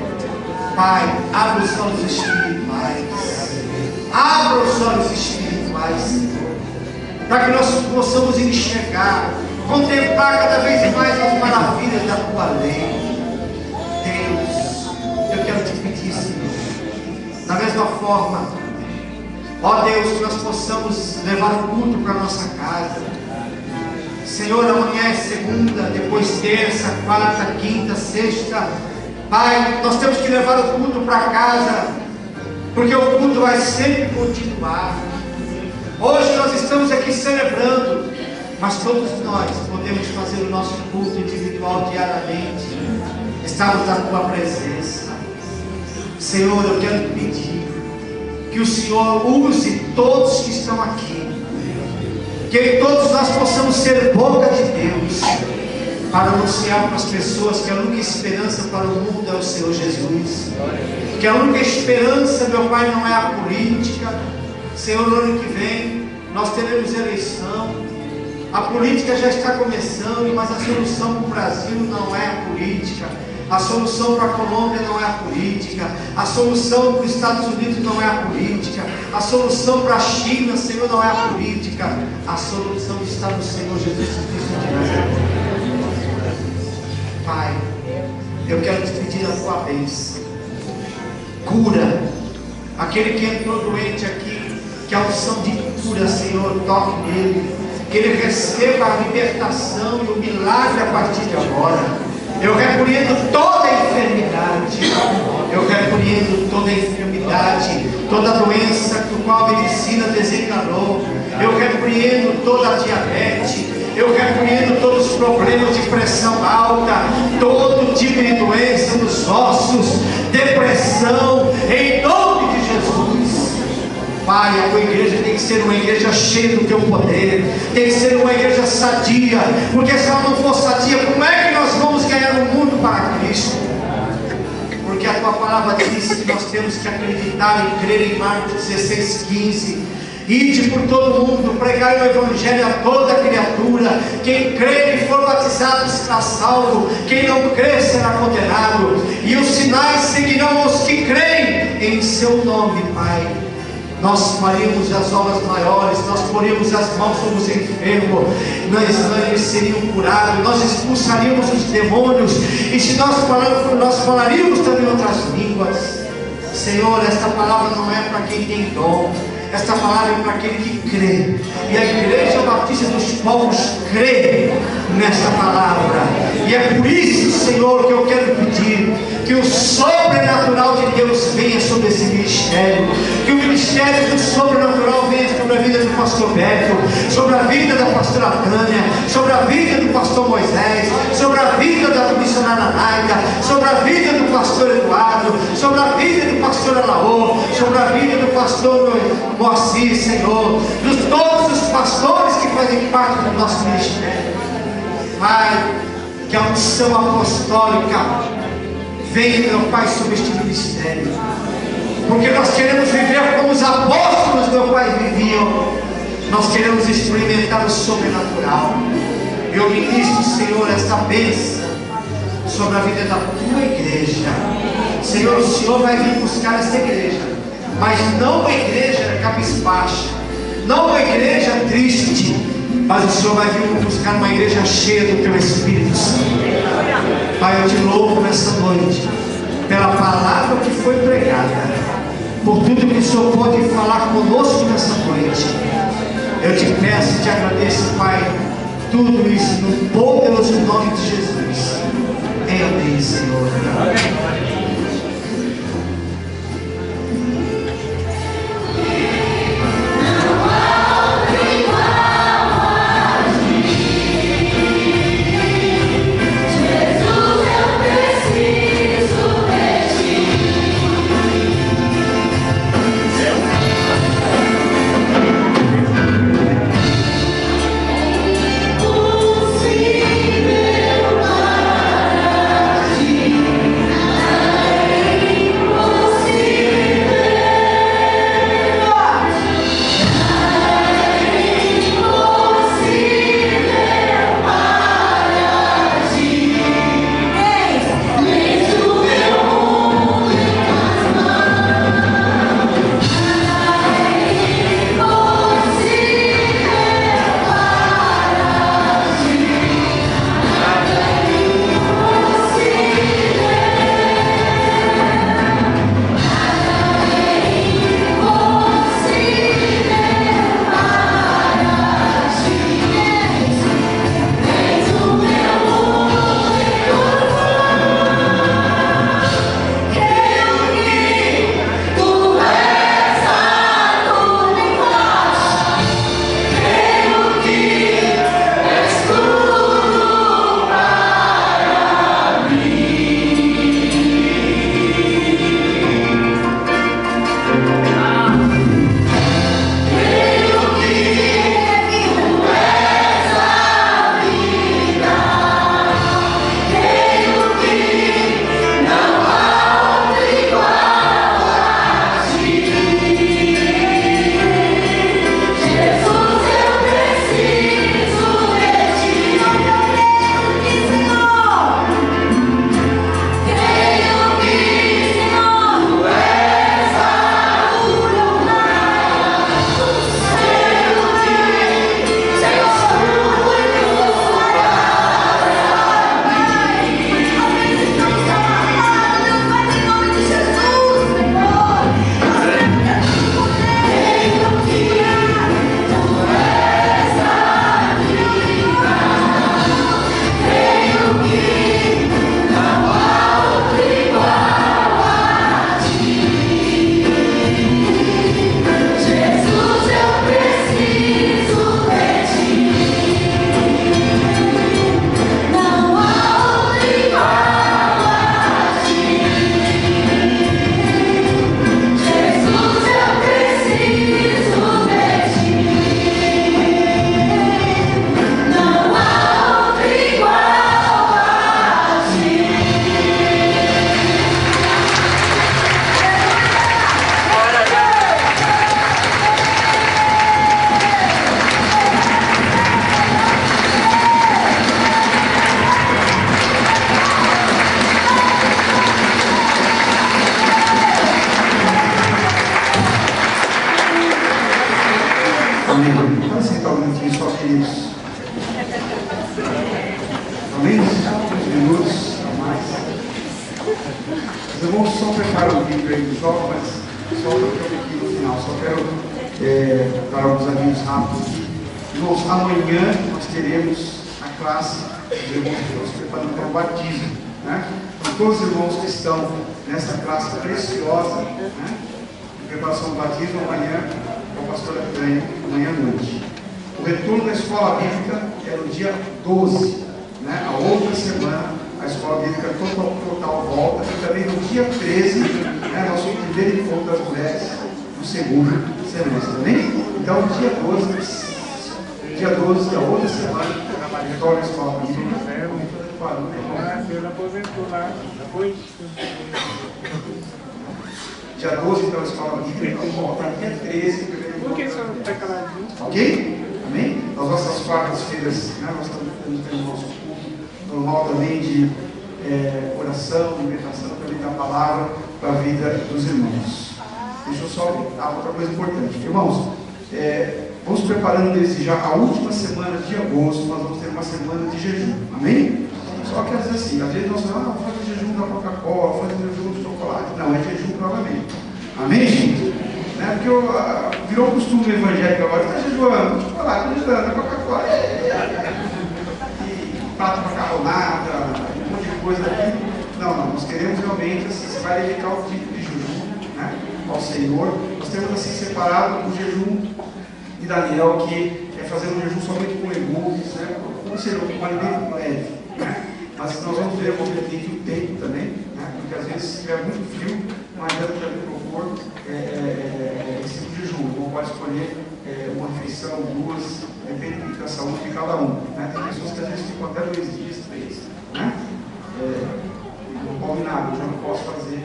Pai, abra os olhos espirituais, abra os olhos espirituais, Senhor, para que nós possamos enxergar, contemplar cada vez mais as maravilhas da tua lei. Deus, eu quero te pedir, Senhor, da mesma forma, ó Deus, que nós possamos levar o culto para a nossa casa. Senhor, amanhã é segunda, depois terça, quarta, quinta, sexta. Pai, nós temos que levar o culto para casa, porque o culto vai sempre continuar. Hoje nós estamos aqui celebrando, mas todos nós podemos fazer o nosso culto individual diariamente, estarmos na tua presença. Senhor, eu quero te pedir que o Senhor use todos que estão aqui, que todos nós possamos ser boca de Deus, para anunciar para as pessoas que a única esperança para o mundo é o Senhor Jesus, que a única esperança, meu Pai, não é a política. Senhor, no ano que vem nós teremos eleição, a política já está começando, mas a solução para o Brasil não é a política. A solução para a Colômbia não é a política. A solução para os Estados Unidos não é a política. A solução para a China, Senhor, não é a política. A solução está no Senhor Jesus Cristo de Nazaré. Pai, eu quero te pedir a tua bênção. Cura aquele que entrou doente aqui, que a unção de cura, Senhor, toque nele, que ele receba a libertação e o milagre a partir de agora. Eu repreendo toda a enfermidade, toda a doença com a qual a medicina desenganou. Eu repreendo toda a diabetes, eu repreendo todos os problemas de pressão alta, todo tipo de doença nos ossos, depressão, em nome de Jesus. Pai, a tua igreja tem que ser uma igreja cheia do teu poder, tem que ser uma igreja sadia, porque se ela não for sadia, como é que nós vamos ganhar o mundo para Cristo? Porque a tua palavra diz que nós temos que acreditar e crer em Marcos 16:15. Ide por todo mundo, pregai o evangelho a toda criatura. Quem crer e for batizado será salvo, quem não crer será condenado. E os sinais seguirão os que creem em seu nome, Pai. Nós faremos as obras maiores, nós poremos as mãos sobre os enfermos, eles seriam curados, nós expulsaríamos os demônios, e se nós falaríamos também outras línguas. Senhor, esta palavra não é para quem tem dom, esta palavra é para aquele que crê. E a Igreja Batista dos Povos crê nesta palavra. E é por isso, Senhor, que eu quero pedir que o sobrenatural de Deus venha sobre esse ministério, que o ministério do sobrenatural venha sobre a vida do pastor Beto, sobre a vida da pastora Tânia, sobre a vida do pastor Moisés, sobre a vida da missionária Naida, sobre a vida do pastor Eduardo, sobre a vida do pastor Alaô, sobre a vida do pastor Moacir, Senhor, de todos os pastores que fazem parte do nosso ministério. Pai, que a unção apostólica venha, meu Pai, sobre este ministério, porque nós queremos viver como os apóstolos, meu Pai, viviam. Nós queremos experimentar o sobrenatural. Eu ministro, Senhor, esta bênção sobre a vida da tua igreja. Senhor, o Senhor vai vir buscar esta igreja, mas não uma igreja cabisbaixa, não uma igreja triste, mas o Senhor vai vir buscar uma igreja cheia do teu Espírito Santo. Pai, eu te louvo nessa noite pela palavra que foi pregada, por tudo que o Senhor pode falar conosco nessa noite. Eu te peço e te agradeço, Pai, tudo isso no poderoso nome de Jesus. Amém, Senhor. Os irmãos só preparam o vídeo aí do jovem, mas só para eu aqui no final. Só quero dar alguns avisos rápidos aqui. Irmãos, amanhã nós teremos a classe dos irmãos que estão se preparando para o batismo. Né? Então, todos os irmãos que estão nessa classe preciosa, né, de preparação do batismo, amanhã é o pastor André, amanhã à noite. O retorno da escola bíblica é no dia 12, né? A outra semana a escola bíblica total volta, e também no dia 13, né, nosso primeiro encontro das mulheres no segundo semestre, também? Então, dia 12 da outra semana, retorna a escola bíblica. Ele aposentou lá, depois. Dia 12, então, a escola bíblica volta, dia 13, Por que o senhor está caladinho? Ok? Amém? Nas nossas quartas-feiras, né, nós estamos tendo o nosso culto normal também de oração, de meditação, também da palavra para a vida dos irmãos. Deixa eu só dar outra coisa importante. Irmãos, vamos preparando desde já a última semana de agosto, nós vamos ter uma semana de jejum. Amém? Só que às vezes nós falamos, vou fazer jejum da Coca-Cola, vou fazer jejum de chocolate. Não, é jejum provavelmente. Amém, gente? Né? Porque virou costume evangélico agora, está jejuando, chocolate, está jejuando, a Coca-Cola. E prato macarronada, um monte de coisa aqui. Não, nós queremos realmente, assim, você vai dedicar o tipo de jejum, né, ao Senhor. Nós temos assim separado o jejum de Daniel, que é fazer um jejum somente com legumes, né, um alimento leve. Né? Mas nós vamos ver, obviamente, o tempo também, né? Porque às vezes se tiver muito frio, não adianta também propor esse tipo de jejum. Não pode escolher uma refeição, duas, depende da saúde de cada um. Né? Tem pessoas que às vezes ficam até 2 dias, 3. Né? Não come nada, eu já não posso fazer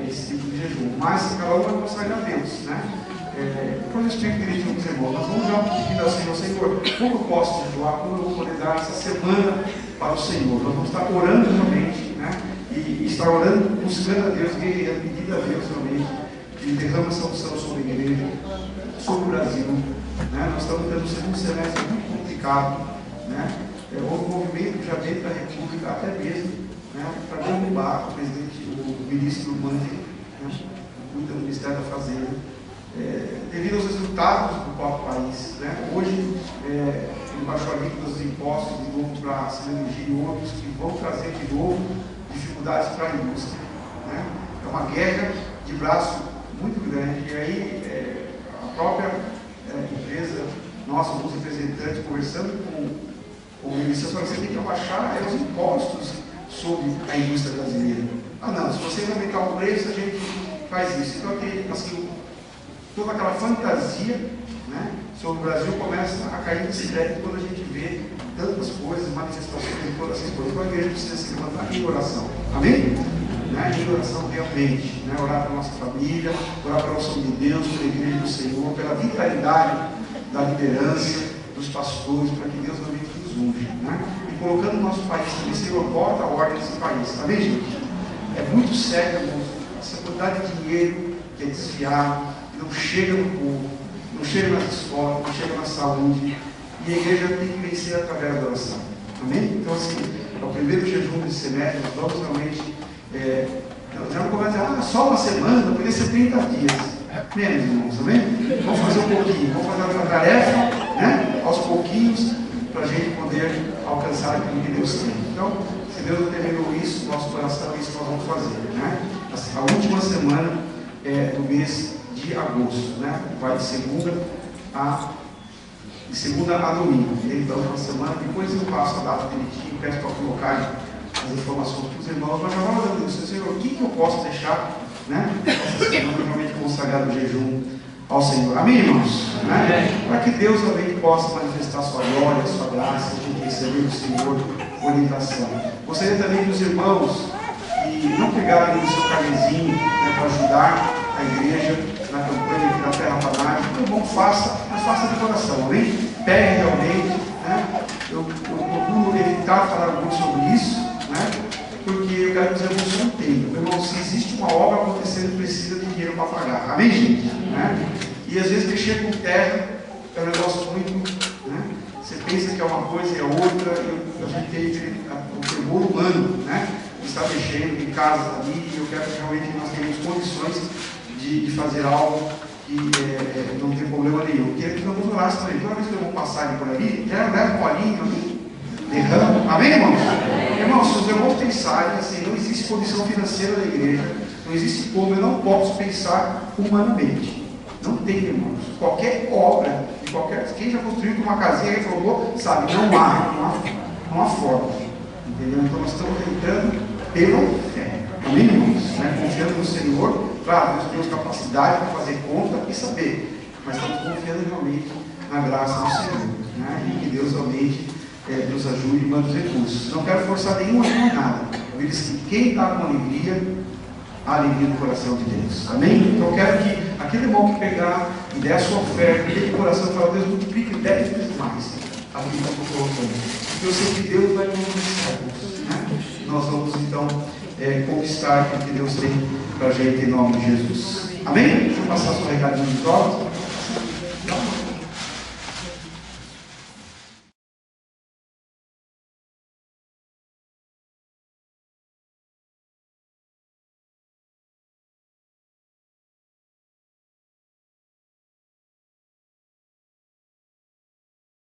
esse tipo de jejum. Mas cada um vai consagrar a Deus. Né? Depois eu explico direitinho com os irmãos. Nós vamos já pedindo ao Senhor, como eu posso jejuar, como eu vou poder dar essa semana para o Senhor. Nós vamos estar orando realmente, né? E estar orando, buscando a Deus, pedindo a Deus realmente, que derrama essa unção sobre a igreja, sobre o Brasil. Né? Nós estamos tendo um segundo semestre muito complicado. Né? Houve um movimento já dentro da República, até mesmo, né, para derrubar o presidente, o ministro Mandi, né, do Ministério da Fazenda. Devido aos resultados do próprio país. Né? Hoje, ele baixou a alíquota dos impostos de novo para a energia e outros que vão trazer de novo dificuldades para a indústria. Né? É uma guerra de braço muito grande. E aí, a própria empresa, nossa, alguns representantes, conversando com o ministro, você tem que abaixar os impostos sobre a indústria brasileira. Não, se você aumentar o preço, a gente faz isso. Então, assim, toda aquela fantasia, né, sobre o Brasil começa a cair nesse crédito quando a gente vê tantas coisas, manifestações de todas essas coisas. Então a igreja precisa se levantar em oração. Amém? Né? Em oração realmente. Né? Orar pela nossa família, orar pela nossa de Deus, pela igreja do Senhor, pela vitalidade da liderança, dos pastores, para que Deus realmente nos unja. Né? E colocando o nosso país também, Senhor, bota a ordem nesse país. Amém, gente? É muito sério, irmãos, essa quantidade de dinheiro que é desviado, não chega no povo, não chega nas escolas, não chega na saúde, e a igreja tem que vencer através da oração. Amém? Então, assim, é o primeiro jejum desse semestre, nós vamos realmente, já não começa a dizer, só uma semana, poderia ser 30 dias. Menos, irmãos, amém? Vamos fazer um pouquinho, vamos fazer uma tarefa, né, aos pouquinhos, para a gente poder alcançar aquilo que Deus tem. Então, se Deus determinou isso, nosso coração, isso nós vamos fazer. Né? A última semana do mês de agosto, né? Vai de segunda a domingo. Então, uma semana, depois eu passo a data direitinho, peço para colocar as informações para os irmãos, mas já vamos dar Deus, Senhor, o que eu posso deixar, né? Essa semana realmente consagrar o jejum ao Senhor. Amém, irmãos? Né? Para que Deus realmente possa manifestar sua glória, sua graça, a gente receber do Senhor orientação. Gostaria também que os irmãos que não pegaram ali o seu carnezinho, né, para ajudar a igreja na campanha aqui da Terra Panática, então bom, mas faça de coração, amém? Pegue realmente, né? Eu procuro evitar falar muito sobre isso, né? Porque eu quero que os irmãos não entendam. Irmão, se existe uma obra acontecendo, precisa de dinheiro para pagar, amém, gente? Né? E às vezes mexer com terra é um negócio muito, né? Você pensa que é uma coisa e é outra, e a gente tem o temor humano, né? está mexendo em casas ali, e eu quero que realmente nós tenhamos condições de fazer algo que não tem problema nenhum. Eu queria que nós orássemos também. Toda vez que eu vou passar ali por ali, já leva um colinho ali, derrama. Amém, irmãos? Irmãos, se os irmãos pensarem assim, não existe condição financeira da igreja, não existe como, eu não posso pensar humanamente. Não tem, irmãos. Qualquer obra, quem já construiu uma casinha e reformou, sabe, não há forma. Entendeu? Então nós estamos entrando pela fé. Amém, irmãos? Confiando no Senhor. Claro, nós temos capacidade para fazer conta e saber, mas estamos confiando realmente na graça do Senhor, e que Deus realmente nos ajude e manda os recursos. Não quero forçar nenhuma nada. Eu disse que quem está com alegria, a alegria do coração de Deus. Amém? Então eu quero que aquele irmão que pegar e der a sua oferta, que dê coração e fala, Deus, multiplique 10 vezes mais aquilo que eu estou colocando. Porque eu sei que Deus vai nos conquistar. Nós vamos então conquistar o que Deus tem para a gente em nome de Jesus. Amém? Deixa eu passar o seu recadinho de prova.